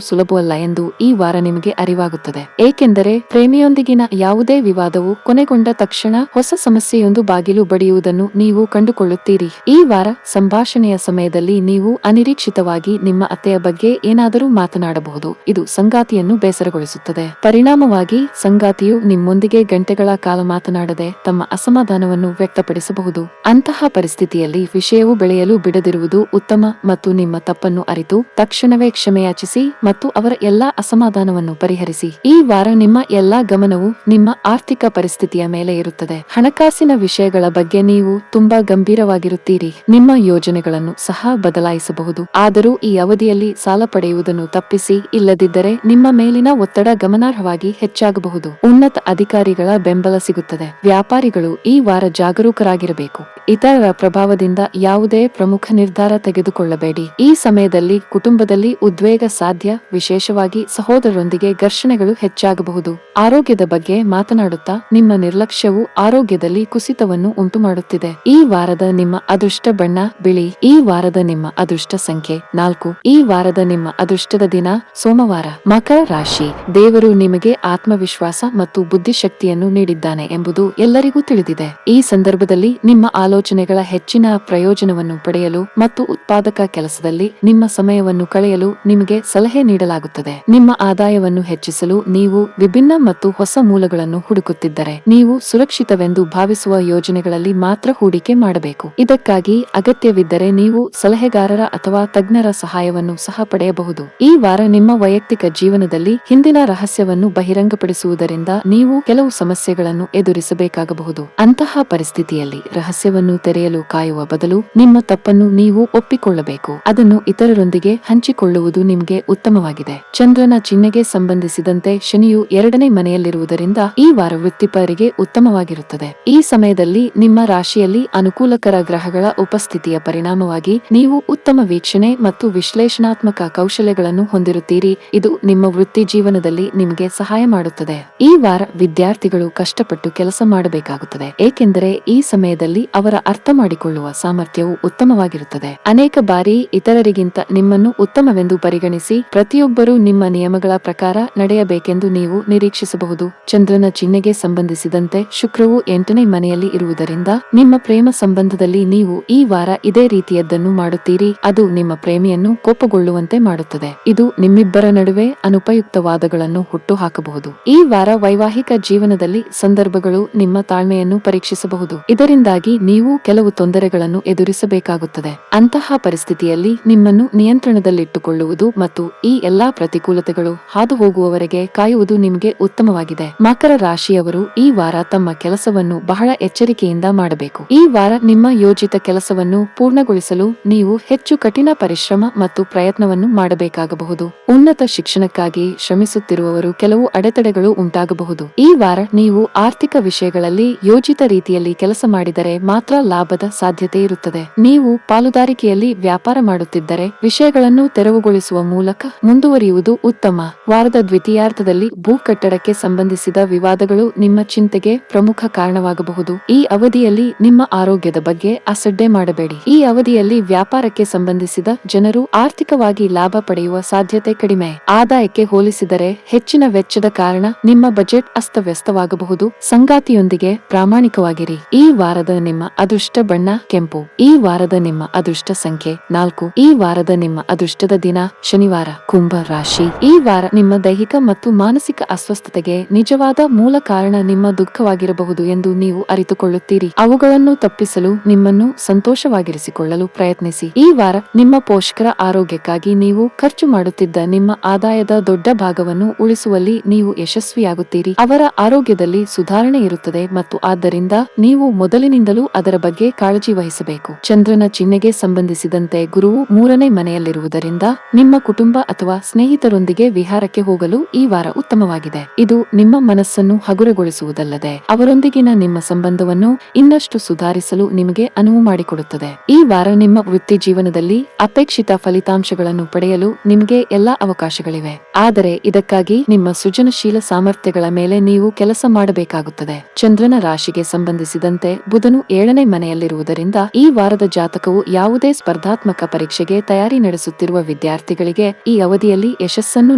ಸುಲಭವಲ್ಲ ಎಂದು ಈ ವಾರ ನಿಮಗೆ ಅರಿವಾಗುತ್ತದೆ, ಏಕೆಂದರೆ ಪ್ರೇಮಿಯೊಂದಿಗಿನ ಯಾವುದೇ ವಿವಾದವು ಕೊನೆಗೊಂಡ ತಕ್ಷಣ ಹೊಸ ಸಮಸ್ಯೆಯೊಂದು ಬಾಗಿಲು ಬಡಿಯುವುದನ್ನು ನೀವು ಕಂಡುಕೊಳ್ಳುತ್ತೀರಿ. ಈ ವಾರ ಸಂಭಾಷಣೆಯ ಸಮಯದಲ್ಲಿ ನೀವು ಅನಿರೀಕ್ಷಿತವಾಗಿ ನಿಮ್ಮ ಅತ್ತೆಯ ಬಗ್ಗೆ ಏನಾದರೂ ಮಾತನಾಡಬಹುದು. ಇದು ಸಂಗಾತಿಯನ್ನು ಬೇಸರಗೊಳಿಸುತ್ತದೆ. ಪರಿಣಾಮವಾಗಿ ಸಂಗಾತಿಯು ನಿಮ್ಮೊಂದಿಗೆ ಗಂಟೆಗಳ ಕಾಲ ಮಾತನಾಡದೆ ತಮ್ಮ ಅಸಮಾಧಾನವನ್ನು ವ್ಯಕ್ತಪಡಿಸಬಹುದು. ಅಂತಹ ಪರಿಸ್ಥಿತಿಯಲ್ಲಿ ವಿಷಯವು ಬೆಳೆಯಲು ಬಿಡದಿರುವುದು ಉತ್ತಮ ಮತ್ತು ನಿಮ್ಮ ತಪ್ಪನ್ನು ಅರಿತು ತಕ್ಷಣವೇ ಕ್ಷಮೆಯಾಚಿಸಿ ಮತ್ತು ಅವರ ಎಲ್ಲಾ ಅಸಮಾಧಾನವನ್ನು ಪರಿಹರಿಸಿ. ಈ ವಾರ ನಿಮ್ಮ ಎಲ್ಲಾ ಗಮನವು ನಿಮ್ಮ ಆರ್ಥಿಕ ಪರಿಸ್ಥಿತಿಯ ಮೇಲೆ ಇರುತ್ತದೆ. ಹಣಕಾಸಿನ ವಿಷಯಗಳ ಬಗ್ಗೆ ನೀವು ತುಂಬಾ ಗಂಭೀರವಾಗಿರುತ್ತೀರಿ. ನಿಮ್ಮ ಯೋಜನೆಗಳನ್ನು ಸಹ ಬದಲಾಯಿಸಬಹುದು. ಆದರೂ ಈ ಅವಧಿಯಲ್ಲಿ ಸಾಲ ಪಡೆಯುವುದನ್ನು ತಪ್ಪಿಸಿ, ಇಲ್ಲದಿದ್ದರೆ ನಿಮ್ಮ ಮೇಲಿನ ಒತ್ತಡ ಗಮನಾರ್ಹವಾಗಿ ಹೆಚ್ಚಾಗಬಹುದು. ಉನ್ನತ ಅಧಿಕಾರಿಗಳ ಬೆಂಬಲ ಸಿಗುತ್ತದೆ. ವ್ಯಾಪಾರಿಗಳು ಈ ವಾರ ಜಾಗರೂಕರಾಗಿರಬೇಕು. ಇತರರ ಪ್ರಭಾವದಿಂದ ಯಾವುದೇ ಪ್ರಮುಖ ನಿರ್ಧಾರ ತೆಗೆದುಕೊಳ್ಳಬೇಡಿ. ಈ ಸಮಯದಲ್ಲಿ ಕುಟುಂಬದಲ್ಲಿ ಉದ್ವೇಗ ಸಾಧ್ಯ, ವಿಶೇಷವಾಗಿ ಸಹೋದರರೊಂದಿಗೆ ಘರ್ಷಣೆಗಳು ಹೆಚ್ಚಾಗಬಹುದು. ಆರೋಗ್ಯದ ಬಗ್ಗೆ ಮಾತನಾಡುತ್ತಾ ನಿಮ್ಮ ನಿರ್ಲಕ್ಷ್ಯವು ಆರೋಗ್ಯದಲ್ಲಿ ಕುಸಿತವನ್ನು ಉಂಟುಮಾಡುತ್ತಿದೆ. ಈ ವಾರದ ನಿಮ್ಮ ಅದೃಷ್ಟ ಬಣ್ಣ ಬಿಳಿ. ಈ ವಾರದ ನಿಮ್ಮ ಅದೃಷ್ಟ ಸಂಖ್ಯೆ 4. ಈ ವಾರದ ನಿಮ್ಮ ಅದೃಷ್ಟದ ದಿನ ಸೋಮವಾರ. ಮಕರ ರಾಶಿ. ದೇವರು ನಿಮಗೆ ಆತ್ಮವಿಶ್ವಾಸ ಮತ್ತು ಬುದ್ಧಿಶಕ್ತಿಯನ್ನು ನೀಡಿದ್ದಾನೆ ಎಂಬುದು ಎಲ್ಲರಿಗೂ ತಿಳಿದಿದೆ. ಈ ಸಂದರ್ಭದಲ್ಲಿ ನಿಮ್ಮ ಆಲೋಚನೆಗಳ ಹೆಚ್ಚಿನ ಪ್ರಯೋಜನವನ್ನು ಪಡೆಯಲು ಮತ್ತು ಉತ್ಪಾದಕ ಕೆಲಸದಲ್ಲಿ ನಿಮ್ಮ ಸಮಯವನ್ನು ಕಳೆಯಲು ನಿಮಗೆ ಸಲಹೆ ನೀಡಲಾಗುತ್ತದೆ. ನಿಮ್ಮ ಆದಾಯವನ್ನು ಹೆಚ್ಚಿಸಲು ನೀವು ವಿಭಿನ್ನ ಮತ್ತು ಹೊಸ ಮೂಲಗಳನ್ನು ಹುಡುಕುತ್ತಿದ್ದರೆ ನೀವು ಸುರಕ್ಷಿತವೆಂದು ಭಾವಿಸುವ ಯೋಜನೆಗಳಲ್ಲಿ ಮಾತ್ರ ಹೂಡಿಕೆ ಮಾಡಬೇಕು. ಇದಕ್ಕಾಗಿ ಅಗತ್ಯವಿದ್ದರೆ ನೀವು ಸಲಹೆಗಾರರ ಅಥವಾ ತಜ್ಞರ ಸಹಾಯವನ್ನು ಸಹ ಪಡೆಯಬಹುದು. ಈ ವಾರ ನಿಮ್ಮ ವೈಯಕ್ತಿಕ ಜೀವನದಲ್ಲಿ ಹಿಂದಿನ ರಹಸ್ಯವನ್ನು ಬಹಿರಂಗಪಡಿಸುವುದರಿಂದ ನೀವು ಕೆಲವು ಸಮಸ್ಯೆಗಳನ್ನು ಎದುರಿಸಬೇಕಾಗಬಹುದು. ಅಂತಹ ಪರಿಸ್ಥಿತಿಯಲ್ಲಿ ರಹಸ್ಯವನ್ನು ತೆರೆಯಲು ಕಾಯುವ ಬದಲು ನಿಮ್ಮ ತಪ್ಪನ್ನು ನೀವು ಒಪ್ಪಿಕೊಳ್ಳಬೇಕು. ಅದನ್ನು ಇತರರೊಂದಿಗೆ ಹಂಚಿಕೊಳ್ಳುವುದು ನಿಮಗೆ ಉತ್ತಮವಾಗಿದೆ. ಚಂದ್ರನ ಚಿಹ್ನೆಗೆ ಸಂಬಂಧಿಸಿದಂತೆ ಶನಿಯು 2ನೇ ಮನೆಯಲ್ಲಿರುವುದರಿಂದ ಈ ವಾರ ವೃತ್ತಿಪರರಿಗೆ ಉತ್ತಮವಾಗಿರುತ್ತದೆ. ಈ ಸಮಯದಲ್ಲಿ ನಿಮ್ಮ ರಾಶಿಯಲ್ಲಿ ಅನುಕೂಲಕರ ಗ್ರಹಗಳ ಉಪಸ್ಥಿತಿಯ ಪರಿಣಾಮವಾಗಿ ನೀವು ಉತ್ತಮ ವೀಕ್ಷಣೆ ಮತ್ತು ವಿಶ್ಲೇಷಣಾತ್ಮಕ ಕೌಶಲ್ಯಗಳನ್ನು ಹೊಂದಿರುತ್ತೀರಿ. ಇದು ನಿಮ್ಮ ವೃತ್ತಿ ಜೀವನದಲ್ಲಿ ನಿಮಗೆ ಸಹಾಯ ಮಾಡುತ್ತದೆ. ಈ ವಾರ ವಿದ್ಯಾರ್ಥಿಗಳು ಕಷ್ಟಪಟ್ಟು ಕೆಲಸ ಮಾಡಬೇಕಾಗುತ್ತದೆ, ಏಕೆಂದರೆ ಈ ಸಮಯದಲ್ಲಿ ಅವರ ಅರ್ಥ ಮಾಡಿಕೊಳ್ಳುವ ಸಾಮರ್ಥ್ಯವು ಉತ್ತಮವಾಗಿರುತ್ತದೆ. ಅನೇಕ ಬಾರಿ ಇತರರಿಗಿಂತ ನಿಮ್ಮನ್ನು ಉತ್ತಮವೆಂದು ಪರಿಗಣಿಸಿ ಪ್ರತಿಯೊಬ್ಬರೂ ನಿಮ್ಮ ನಿಯಮಗಳ ಪ್ರಕಾರ ನಡೆಯಬೇಕೆಂದು ನೀವು ನಿರೀಕ್ಷಿಸಬಹುದು. ಚಂದ್ರನ ಚಿಹ್ನೆಗೆ ಸಂಬಂಧಿಸಿದಂತೆ ಶುಕ್ರವು 8ನೇ ಮನೆಯಲ್ಲಿ ಇರುವುದರಿಂದ ನಿಮ್ಮ ಪ್ರೇಮ ಸಂಬಂಧದಲ್ಲಿ ನೀವು ಈ ವಾರ ಇದೇ ರೀತಿಯದ್ದನ್ನು ಮಾಡುತ್ತೀರಿ. ಅದು ನಿಮ್ಮ ಪ್ರೇಮಿಯನ್ನು ಕೋಪಗೊಳ್ಳುವಂತೆ ಮಾಡುತ್ತದೆ. ಇದು ನಿಮ್ಮಿಬ್ಬರ ನಡುವೆ ಅನುಪಯುಕ್ತ ವಾದಗಳನ್ನು ಹುಟ್ಟುಹಾಕಬಹುದು. ಈ ವಾರ ವೈವಾಹಿಕ ಜೀವನದಲ್ಲಿ ಸಂದರ್ಭಗಳು ನಿಮ್ಮ ತಾಳ್ಮೆಯನ್ನು ಪರೀಕ್ಷಿಸಬಹುದು. ಇದರಿಂದಾಗಿ ನೀವು ಕೆಲವು ತೊಂದರೆಗಳನ್ನು ಎದುರಿಸಬೇಕಾಗುತ್ತದೆ. ಅಂತಹ ಪರಿಸ್ಥಿತಿಯಲ್ಲಿ ನಿಮ್ಮನ್ನು ನಿಯಂತ್ರಣದಲ್ಲಿಟ್ಟುಕೊಳ್ಳುವುದು ಮತ್ತು ಈ ಎಲ್ಲಾ ಪ್ರತಿಕೂಲತೆಗಳು ಹಾದು ಹೋಗುವವರೆಗೆ ಕಾಯುವುದು ನಿಮಗೆ ಉತ್ತಮವಾಗಿದೆ. ಮಕರ ರಾಶಿಯವರು ಈ ವಾರ ತಮ್ಮ ಕೆಲಸವನ್ನು ಬಹಳ ಎಚ್ಚರಿಕೆಯಿಂದ ಮಾಡಬೇಕು. ಈ ವಾರ ನಿಮ್ಮ ಯೋಜಿತ ಕೆಲಸವನ್ನು ಪೂರ್ಣಗೊಳಿಸಲು ನೀವು ಹೆಚ್ಚು ಕಠಿಣ ಪರಿಶ್ರಮ ಮತ್ತು ಪ್ರಯತ್ನವನ್ನು ಮಾಡಬೇಕಾಗಬಹುದು. ಉನ್ನತ ಶಿಕ್ಷಣಕ್ಕಾಗಿ ಶ್ರಮಿಸುತ್ತಿರುವವರು ಕೆಲವು ಅಡೆತಡೆಗಳು ಉಂಟಾಗಬಹುದು. ಈ ವಾರ ನೀವು ಆರ್ಥಿಕ ವಿಷಯಗಳಲ್ಲಿ ಯೋಜಿತ ರೀತಿಯಲ್ಲಿ ಕೆಲಸ ಮಾಡಿದರೆ ಮಾತ್ರ ಲಾಭದ ಸಾಧ್ಯತೆ ಇರುತ್ತದೆ. ನೀವು ಪಾಲುದಾರಿಕೆಯಲ್ಲಿ ವ್ಯಾಪಾರ ಮಾಡುತ್ತಿದ್ದರೆ ವಿಷಯಗಳನ್ನು ತೆರವುಗೊಳಿಸುವ ಮೂಲಕ ಮುಂದುವರಿಯುವುದು ಉತ್ತಮ. ವಾರದ ದ್ವಿತೀಯಾರ್ಧದಲ್ಲಿ ಭೂ ಕಟ್ಟಡಕ್ಕೆ ಸಂಬಂಧಿಸಿದ ವಿವಾದಗಳು ನಿಮ್ಮ ಚಿಂತೆಗೆ ಪ್ರಮುಖ ಕಾರಣವಾಗಬಹುದು. ಈ ಅವಧಿಯಲ್ಲಿ ನಿಮ್ಮ ಆರೋಗ್ಯದ ಬಗ್ಗೆ ಅಸಡ್ಡೆ ಮಾಡಬೇಡಿ. ಈ ಅವಧಿಯಲ್ಲಿ ವ್ಯಾಪಾರಕ್ಕೆ ಸಂಬಂಧಿಸಿದ ಜನರು ಆರ್ಥಿಕವಾಗಿ ಲಾಭ ಪಡೆಯುವ ಸಾಧ್ಯತೆ ಕಡಿಮೆ. ಆದಾಯಕ್ಕೆ ಹೋಲಿಸಿದರೆ ಹೆಚ್ಚಿನ ವೆಚ್ಚದ ಕಾರಣ ನಿಮ್ಮ ಬಜೆಟ್ ಅಸ್ತವ್ಯಸ್ತವಾಗಬಹುದು. ಸಂಗಾತಿಯೊಂದಿಗೆ ಪ್ರಾಮಾಣಿಕವಾಗಿರಿ. ಈ ವಾರದ ನಿಮ್ಮ ಅದೃಷ್ಟ ಬಣ್ಣ ಕೆಂಪು. ಈ ವಾರದ ನಿಮ್ಮ ಅದೃಷ್ಟ ಸಂಖ್ಯೆ 4. ಈ ವಾರದ ನಿಮ್ಮ ಅದೃಷ್ಟದ ದಿನ ಶನಿವಾರ. ಕುಂಭ ರಾಶಿ. ಈ ವಾರ ನಿಮ್ಮ ದೈಹಿಕ ಮತ್ತು ಮಾನಸಿಕ ಅಸ್ವಸ್ಥತೆಗೆ ನಿಜವಾದ ಮೂಲ ಕಾರಣ ನಿಮ್ಮ ದುಃಖವಾಗಿರಬಹುದು ಎಂದು ನೀವು ಅರಿತುಕೊಳ್ಳುತ್ತೀರಿ. ಅವುಗಳನ್ನು ತಪ್ಪಿಸಲು ನಿಮ್ಮನ್ನು ಸಂತೋಷವಾಗಿರಿಸಿಕೊಳ್ಳಲು ಪ್ರಯತ್ನಿಸಿ. ಈ ವಾರ ನಿಮ್ಮ ಪೋಷಕರ ಆರೋಗ್ಯಕ್ಕಾಗಿ ನೀವು ಖರ್ಚು ಮಾಡುತ್ತಿದ್ದ ನಿಮ್ಮ ಆದಾಯದ ದೊಡ್ಡ ಭಾಗವನ್ನು ಉಳಿಸುವಲ್ಲಿ ನೀವು ಯಶಸ್ವಿಯಾಗುತ್ತೀರಿ. ಅವರ ಆರೋಗ್ಯದಲ್ಲಿ ಸುಧಾರಣೆ ಇರುತ್ತದೆ ಮತ್ತು ಆದ್ದರಿಂದ ನೀವು ಮೊದಲಿನಿಂದಲೂ ಅದರ ಬಗ್ಗೆ ಕಾಳಜಿ ವಹಿಸಬೇಕು. ಚಂದ್ರನ ಚಿಹ್ನೆಗೆ ಸಂಬಂಧಿಸಿದಂತೆ ಗುರುವು 3ನೇ ಮನೆಯಲ್ಲಿರುವುದರಿಂದ ನಿಮ್ಮ ಕುಟುಂಬ ಕುಟುಂಬ ಅಥವಾ ಸ್ನೇಹಿತರೊಂದಿಗೆ ವಿಹಾರಕ್ಕೆ ಹೋಗಲು ಈ ವಾರ ಉತ್ತಮವಾಗಿದೆ. ಇದು ನಿಮ್ಮ ಮನಸ್ಸನ್ನು ಹಗುರಗೊಳಿಸುವುದಲ್ಲದೆ ಅವರೊಂದಿಗಿನ ನಿಮ್ಮ ಸಂಬಂಧವನ್ನು ಇನ್ನಷ್ಟು ಸುಧಾರಿಸಲು ನಿಮಗೆ ಅನುವು ಮಾಡಿಕೊಡುತ್ತದೆ. ಈ ವಾರ ನಿಮ್ಮ ವೃತ್ತಿ ಜೀವನದಲ್ಲಿ ಅಪೇಕ್ಷಿತ ಫಲಿತಾಂಶಗಳನ್ನು ಪಡೆಯಲು ನಿಮಗೆ ಎಲ್ಲಾ ಅವಕಾಶಗಳಿವೆ. ಆದರೆ ಇದಕ್ಕಾಗಿ ನಿಮ್ಮ ಸೃಜನಶೀಲ ಸಾಮರ್ಥ್ಯಗಳ ಮೇಲೆ ನೀವು ಕೆಲಸ ಮಾಡಬೇಕಾಗುತ್ತದೆ. ಚಂದ್ರನ ರಾಶಿಗೆ ಸಂಬಂಧಿಸಿದಂತೆ ಬುಧನು 7ನೇ ಮನೆಯಲ್ಲಿರುವುದರಿಂದ ಈ ವಾರದ ಜಾತಕವು ಯಾವುದೇ ಸ್ಪರ್ಧಾತ್ಮಕ ಪರೀಕ್ಷೆಗೆ ತಯಾರಿ ನಡೆಸುತ್ತಿರುವ ವಿದ್ಯಾರ್ಥಿಗಳಿಗೆ ಈ ಅವಧಿಯಲ್ಲಿ ಯಶಸ್ಸನ್ನು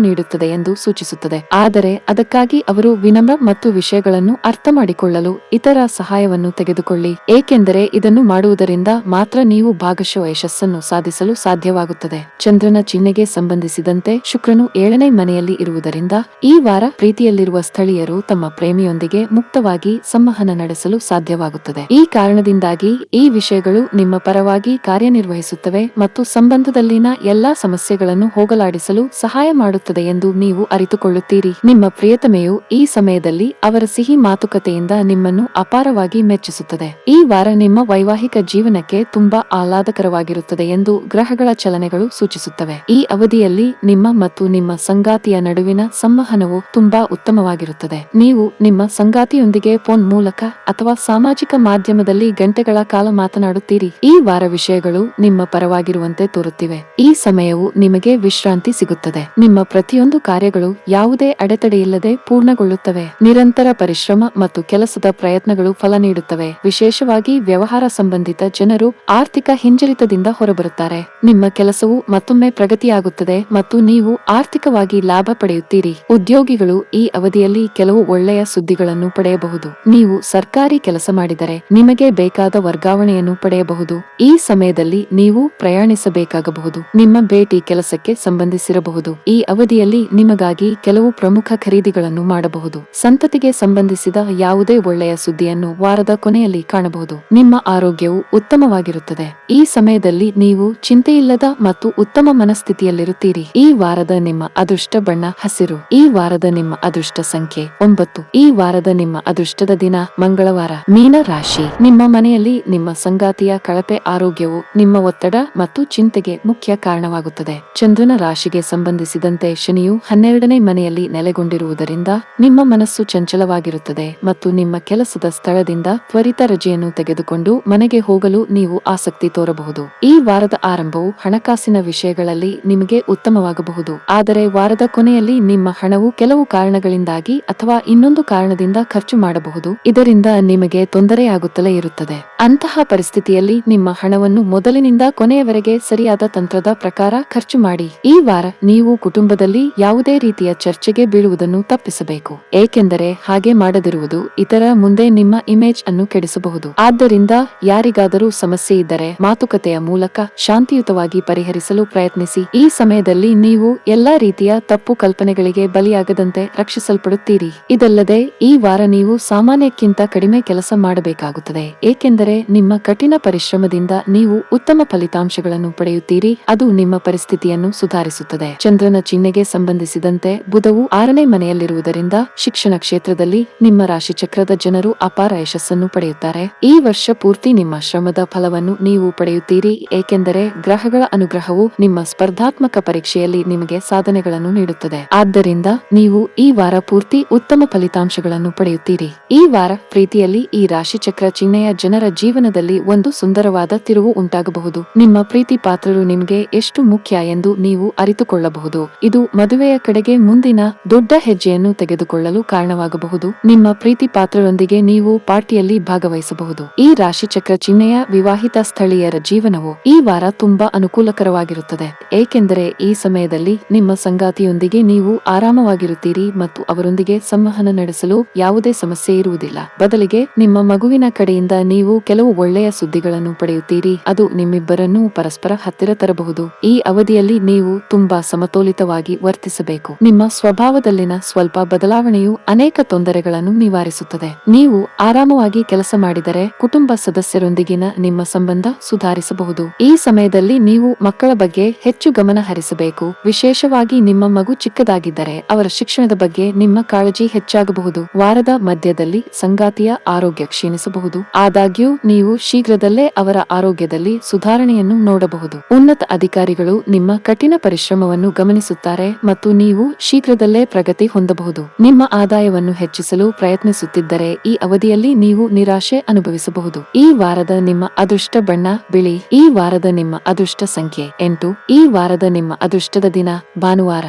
ನೀಡುತ್ತದೆ ಎಂದು ಸೂಚಿಸುತ್ತದೆ. ಆದರೆ ಅದಕ್ಕಾಗಿ ಅವರು ವಿನಮ್ರ ಮತ್ತು ವಿಷಯಗಳನ್ನು ಅರ್ಥ ಮಾಡಿಕೊಳ್ಳಲು ಇತರ ಸಹಾಯವನ್ನು ತೆಗೆದುಕೊಳ್ಳಿ, ಏಕೆಂದರೆ ಇದನ್ನು ಮಾಡುವುದರಿಂದ ಮಾತ್ರ ನೀವು ಭಾಗಶಃ ಯಶಸ್ಸನ್ನು ಸಾಧಿಸಲು ಸಾಧ್ಯವಾಗುತ್ತದೆ. ಚಂದ್ರನ ಚಿಹ್ನೆಗೆ ಸಂಬಂಧಿಸಿದಂತೆ ಶುಕ್ರನು 7ನೇ ಮನೆಯಲ್ಲಿ ಇರುವುದರಿಂದ ಈ ವಾರ ಪ್ರೀತಿಯಲ್ಲಿರುವ ಸ್ಥಳೀಯರು ತಮ್ಮ ಪ್ರೇಮಿಯೊಂದಿಗೆ ಮುಕ್ತವಾಗಿ ಸಂವಹನ ನಡೆಸಲು ಸಾಧ್ಯವಾಗುತ್ತದೆ. ಈ ಕಾರಣದಿಂದಾಗಿ ಈ ವಿಷಯಗಳು ನಿಮ್ಮ ಪರವಾಗಿ ಕಾರ್ಯನಿರ್ವಹಿಸುತ್ತವೆ ಮತ್ತು ಸಂಬಂಧದಲ್ಲಿನ ಎಲ್ಲಾ ಸಮಸ್ಯೆಗಳನ್ನು ಹೋಗಲಾಡಿಸಲು ಸಹಾಯ ಮಾಡುತ್ತದೆ ಎಂದು ನೀವು ಅರಿತುಕೊಳ್ಳುತ್ತೀರಿ. ನಿಮ್ಮ ಪ್ರಿಯತಮೆಯು ಈ ಸಮಯದಲ್ಲಿ ಅವರ ಸಿಹಿ ಮಾತುಕತೆಯಿಂದ ನಿಮ್ಮನ್ನು ಅಪಾರವಾಗಿ ಮೆಚ್ಚಿಸುತ್ತದೆ. ಈ ವಾರ ನಿಮ್ಮ ವೈವಾಹಿಕ ಜೀವನಕ್ಕೆ ತುಂಬಾ ಆಹ್ಲಾದಕರವಾಗಿರುತ್ತದೆ ಎಂದು ಗ್ರಹಗಳ ಚಲನೆಗಳು ಸೂಚಿಸುತ್ತವೆ. ಈ ಅವಧಿಯಲ್ಲಿ ನಿಮ್ಮ ಮತ್ತು ನಿಮ್ಮ ಸಂಗಾತಿಯ ನಡುವಿನ ಸಂವಹನವು ತುಂಬಾ ಉತ್ತಮವಾಗಿರುತ್ತದೆ. ನೀವು ನಿಮ್ಮ ಸಂಗಾತಿಯೊಂದಿಗೆ ಫೋನ್ ಮೂಲಕ ಅಥವಾ ಸಾಮಾಜಿಕ ಮಾಧ್ಯಮದಲ್ಲಿ ಗಂಟೆಗಳ ಕಾಲ ಮಾತನಾಡುತ್ತೀರಿ. ಈ ವಾರ ವಿಷಯಗಳು ನಿಮ್ಮ ಪರವಾಗಿರುವಂತೆ ತೋರುತ್ತಿವೆ. ಈ ಸಮಯವು ನಿಮಗೆ ವಿಶ್ರಾಂತಿ ಸಿಗುತ್ತದೆ. ನಿಮ್ಮ ಪ್ರತಿಯೊಂದು ಕಾರ್ಯಗಳು ಯಾವುದೇ ಅಡೆತಡೆಯಿಲ್ಲದೆ ಪೂರ್ಣಗೊಳ್ಳುತ್ತವೆ. ನಿರಂತರ ಪರಿಶ್ರಮ ಮತ್ತು ಕೆಲಸದ ಪ್ರಯತ್ನಗಳು ಫಲ ನೀಡುತ್ತವೆ. ವಿಶೇಷವಾಗಿ ವ್ಯವಹಾರ ಸಂಬಂಧಿತ ಜನರು ಆರ್ಥಿಕ ಹಿಂಜರಿತದಿಂದ ಹೊರಬರುತ್ತಾರೆ. ನಿಮ್ಮ ಕೆಲಸವು ಮತ್ತೊಮ್ಮೆ ಪ್ರಗತಿಯಾಗುತ್ತದೆ ಮತ್ತು ನೀವು ಆರ್ಥಿಕವಾಗಿ ಲಾಭ ಪಡೆಯುತ್ತೀರಿ. ಉದ್ಯೋಗಿಗಳು ಈ ಅವಧಿಯಲ್ಲಿ ಕೆಲವು ಒಳ್ಳೆಯ ಸುದ್ದಿಗಳನ್ನು ಪಡೆಯಬಹುದು. ನೀವು ಸರ್ಕಾರಿ ಕೆಲಸ ಮಾಡಿದರೆ ನಿಮಗೆ ಬೇಕಾದ ವರ್ಗಾವಣೆಯನ್ನು ಪಡೆಯಬಹುದು. ಈ ಸಮಯದಲ್ಲಿ ನೀವು ಪ್ರಯಾಣಿಸಬೇಕಾಗಬಹುದು. ನಿಮ್ಮ ಭೇಟಿ ಕೆಲಸಕ್ಕೆ ಸಂಬಂಧಿಸಿರಬಹುದು. ಈ ಅವಧಿಯಲ್ಲಿ ನಿಮಗಾಗಿ ಕೆಲವು ಪ್ರಮುಖ ಖರೀದಿಗಳನ್ನು ಮಾಡಬಹುದು. ಸಂತತಿಗೆ ಸಂಬಂಧಿಸಿದ ಯಾವುದೇ ಒಳ್ಳೆಯ ಸುದ್ದಿಯನ್ನು ವಾರದ ಕೊನೆಯಲ್ಲಿ ಕಾಣಬಹುದು. ನಿಮ್ಮ ಆರೋಗ್ಯವು ಉತ್ತಮವಾಗಿರುತ್ತದೆ. ಈ ಸಮಯದಲ್ಲಿ ನೀವು ಚಿಂತೆಯಿಲ್ಲದ ಮತ್ತು ಉತ್ತಮ ಮನಸ್ಥಿತಿಯಲ್ಲಿರುತ್ತೀರಿ. ಈ ವಾರದ ನಿಮ್ಮ ಅದೃಷ್ಟ ಬಣ್ಣ ಹಸಿರು. ಈ ವಾರದ ನಿಮ್ಮ ಅದೃಷ್ಟ ಸಂಖ್ಯೆ 9. ಈ ವಾರದ ನಿಮ್ಮ ಅದೃಷ್ಟದ ದಿನ ಮಂಗಳವಾರ. ಮೀನ ರಾಶಿ. ನಿಮ್ಮ ಮನೆಯಲ್ಲಿ ನಿಮ್ಮ ಸಂಗಾತಿಯ ಕಳಪೆ ಆರೋಗ್ಯವು ನಿಮ್ಮ ಒತ್ತಡ ಮತ್ತು ಚಿಂತೆಗೆ ಮುಖ್ಯ ಕಾರಣವಾಗುತ್ತದೆ. ಚಂದ್ರನ ರಾಶಿಗೆ ಸಂಬಂಧಿಸಿದಂತೆ ಶನಿಯು 12ನೇ ಮನೆಯಲ್ಲಿ ನೆಲೆಗೊಂಡಿರುವುದರಿಂದ ನಿಮ್ಮ ಮನಸ್ಸು ಚಂಚಲವಾಗಿರುತ್ತದೆ ಮತ್ತು ನಿಮ್ಮ ಕೆಲಸದ ಸ್ಥಳದಿಂದ ತ್ವರಿತ ರಜೆಯನ್ನು ತೆಗೆದುಕೊಂಡು ಮನೆಗೆ ಹೋಗಲು ನೀವು ಆಸಕ್ತಿ ತೋರಬಹುದು. ಈ ವಾರದ ಆರಂಭವು ಹಣಕಾಸಿನ ವಿಷಯಗಳಲ್ಲಿ ನಿಮಗೆ ಉತ್ತಮವಾಗಬಹುದು, ಆದರೆ ವಾರದ ಕೊನೆಯಲ್ಲಿ ನಿಮ್ಮ ಹಣವು ಕೆಲವು ಕಾರಣಗಳಿಂದಾಗಿ ಅಥವಾ ಇನ್ನೊಂದು ಕಾರಣದಿಂದ ಖರ್ಚು ಮಾಡಬಹುದು. ಇದರಿಂದ ನಿಮಗೆ ತೊಂದರೆಯಾಗುತ್ತಲೇ ಇರುತ್ತದೆ. ಅಂತಹ ಪರಿಸ್ಥಿತಿಯಲ್ಲಿ ನಿಮ್ಮ ಹಣವನ್ನು ಮೊದಲಿನಿಂದ ಕೊನೆಯವರೆಗೆ ಸರಿಯಾದ ತಂತ್ರದ ಪ್ರಕಾರ ಖರ್ಚು ಮಾಡಿ. ಈ ವಾರ ನೀವು ಕುಟುಂಬದಲ್ಲಿ ಯಾವುದೇ ರೀತಿಯ ಚರ್ಚೆಗೆ ಬೀಳುವುದನ್ನು ತಪ್ಪಿಸಬೇಕು, ಏಕೆಂದರೆ ಹಾಗೆ ಮಾಡದಿರುವುದು ಇತರ ಮುಂದೆ ನಿಮ್ಮ ಇಮೇಜ್ ಅನ್ನು ಕೆಡಿಸಬಹುದು. ಆದ್ದರಿಂದ ಯಾರಿಗಾದರೂ ಸಮಸ್ಯೆ ಇದ್ದರೆ ಮಾತುಕತೆಯ ಮೂಲಕ ಶಾಂತಿಯುತವಾಗಿ ಪರಿಹರಿಸಲು ಪ್ರಯತ್ನಿಸಿ. ಈ ಸಮಯದಲ್ಲಿ ನೀವು ಎಲ್ಲಾ ರೀತಿಯ ತಪ್ಪು ಕಲ್ಪನೆಗಳಿಗೆ ಬಲಿಯಾಗದಂತೆ ರಕ್ಷಿಸಲ್ಪಡುತ್ತೀರಿ. ಇದಲ್ಲದೆ ಈ ವಾರ ನೀವು ಸಾಮಾನ್ಯಕ್ಕಿಂತ ಕಡಿಮೆ ಕೆಲಸ ಮಾಡಬೇಕಾಗುತ್ತದೆ, ಏಕೆಂದರೆ ನಿಮ್ಮ ಕಠಿಣ ಪರಿಶ್ರಮದಿಂದ ನೀವು ಉತ್ತಮ ಫಲಿತಾಂಶಗಳನ್ನು ಪಡೆಯುತ್ತೀರಿ. ಅದು ನಿಮ್ಮ ಪರಿಸ್ಥಿತಿಯನ್ನು ಸುಧಾರಿಸುತ್ತದೆ. ಚಂದ್ರನ ಚಿಹ್ನೆಗೆ ಸಂಬಂಧಿಸಿದಂತೆ ಬುಧವು 6ನೇ ಮನೆಯಲ್ಲಿರುವುದರಿಂದ ಶಿಕ್ಷಣ ಕ್ಷೇತ್ರದಲ್ಲಿ ನಿಮ್ಮ ರಾಶಿಚಕ್ರದ ಜನರು ಅಪಾರ ಯಶಸ್ಸನ್ನು ಪಡೆಯುತ್ತಾರೆ. ಈ ವರ್ಷ ಪೂರ್ತಿ ನಿಮ್ಮ ಶ್ರಮದ ಫಲವನ್ನು ನೀವು ಪಡೆಯುತ್ತೀರಿ, ಏಕೆಂದರೆ ಗ್ರಹಗಳ ಅನುಗ್ರಹವು ನಿಮ್ಮ ಸ್ಪರ್ಧಾತ್ಮಕ ಪರೀಕ್ಷೆಯಲ್ಲಿ ನಿಮಗೆ ಸಾಧನೆಗಳನ್ನು ನೀಡುತ್ತದೆ. ಆದ್ದರಿಂದ ನೀವು ಈ ವಾರ ಪೂರ್ತಿ ಉತ್ತಮ ಫಲಿತಾಂಶಗಳನ್ನು ಪಡೆಯುತ್ತೀರಿ. ಈ ವಾರ ಪ್ರೀತಿಯಲ್ಲಿ ಈ ರಾಶಿಚಕ್ರ ಚಿಹ್ನೆಯ ಜನರ ಜೀವನದಲ್ಲಿ ಒಂದು ಸುಂದರವಾದ ತಿರುವು ಉಂಟಾಗಬಹುದು. ನಿಮ್ಮ ಪ್ರೀತಿ ಪಾತ್ರರು ನಿಮಗೆ ಎಷ್ಟು ಮುಖ್ಯ ಎಂದು ನೀವು ಅರಿತುಕೊಳ್ಳಬಹುದು. ಇದು ಮದುವೆಯ ಕಡೆಗೆ ಮುಂದಿನ ದೊಡ್ಡ ಹೆಜ್ಜೆಯನ್ನು ತೆಗೆದುಕೊಳ್ಳಲು ಕಾರಣವಾಗಬಹುದು. ನಿಮ್ಮ ಪ್ರೀತಿ ಪಾತ್ರರೊಂದಿಗೆ ನೀವು ಪಾರ್ಟಿಯಲ್ಲಿ ಭಾಗವಹಿಸಬಹುದು. ಈ ರಾಶಿಚಕ್ರ ಚಿಹ್ನೆಯ ವಿವಾಹಿತ ಸ್ಥಳೀಯರ ಜೀವನವು ಈ ವಾರ ತುಂಬಾ ಅನುಕೂಲಕರವಾಗಿರುತ್ತದೆ, ಏಕೆಂದರೆ ಈ ಸಮಯದಲ್ಲಿ ನಿಮ್ಮ ಸಂಗಾತಿಯೊಂದಿಗೆ ನೀವು ಆರಾಮವಾಗಿರುತ್ತೀರಿ ಮತ್ತು ಅವರೊಂದಿಗೆ ಸಂವಹನ ನಡೆಸಲು ಯಾವುದೇ ಸಮಸ್ಯೆ ಇರುವುದಿಲ್ಲ. ಬದಲಿಗೆ ನಿಮ್ಮ ಮಗುವಿನ ಕಡೆಯಿಂದ ನೀವು ಕೆಲವು ಒಳ್ಳೆಯ ಸುದ್ದಿಗಳನ್ನು ಪಡೆಯುತ್ತೀರಿ. ಅದು ನಿಮ್ಮಿಬ್ಬರನ್ನೂ ಪರಸ್ಪರ ಹತ್ತಿರ ತರಬಹುದು. ಈ ಅವಧಿಯಲ್ಲಿ ನೀವು ತುಂಬಾ ಸಮತೋಲಿತವಾಗಿ ವರ್ತಿಸಬೇಕು. ನಿಮ್ಮ ಸ್ವಭಾವದಲ್ಲಿನ ಸ್ವಲ್ಪ ಬದಲಾವಣೆಯು ಅನೇಕ ತೊಂದರೆಗಳನ್ನು ನಿವಾರಿಸುತ್ತದೆ. ನೀವು ಆರಾಮವಾಗಿ ಕೆಲಸ ಮಾಡಿದರೆ ಕುಟುಂಬ ಸದಸ್ಯರೊಂದಿಗಿನ ನಿಮ್ಮ ಸಂಬಂಧ ಸುಧಾರಿಸಬಹುದು. ಈ ಸಮಯದಲ್ಲಿ ನೀವು ಮಕ್ಕಳ ಬಗ್ಗೆ ಹೆಚ್ಚು ಗಮನ ಹರಿಸಬೇಕು. ವಿಶೇಷವಾಗಿ ನಿಮ್ಮ ಮಗು ಚಿಕ್ಕದಾಗಿದ್ದರೆ ಅವರ ಶಿಕ್ಷಣದ ಬಗ್ಗೆ ನಿಮ್ಮ ಕಾಳಜಿ ಹೆಚ್ಚಾಗಬಹುದು. ವಾರದ ಮಧ್ಯದಲ್ಲಿ ಸಂಗಾತಿಯ ಆರೋಗ್ಯ ಕ್ಷೀಣಿಸಬಹುದು, ಆದಾಗ್ಯೂ ನೀವು ಶೀಘ್ರದಲ್ಲೇ ಅವರ ಆರೋಗ್ಯದಲ್ಲಿ ಸುಧಾರಣೆಯನ್ನು ನೋಡಬಹುದು. ಉನ್ನತ ಅಧಿಕಾರಿಗಳು ನಿಮ್ಮ ಕಠಿಣ ಕಠಿಣ ಪರಿಶ್ರಮವನ್ನು ಗಮನಿಸುತ್ತಾರೆ ಮತ್ತು ನೀವು ಶೀಘ್ರದಲ್ಲೇ ಪ್ರಗತಿ ಹೊಂದಬಹುದು. ನಿಮ್ಮ ಆದಾಯವನ್ನು ಹೆಚ್ಚಿಸಲು ಪ್ರಯತ್ನಿಸುತ್ತಿದ್ದರೆ ಈ ಅವಧಿಯಲ್ಲಿ ನೀವು ನಿರಾಶೆ ಅನುಭವಿಸಬಹುದು. ಈ ವಾರದ ನಿಮ್ಮ ಅದೃಷ್ಟ ಬಣ್ಣ ಬಿಳಿ. ಈ ವಾರದ ನಿಮ್ಮ ಅದೃಷ್ಟ ಸಂಖ್ಯೆ 8. ಈ ವಾರದ ನಿಮ್ಮ ಅದೃಷ್ಟದ ದಿನ ಭಾನುವಾರ.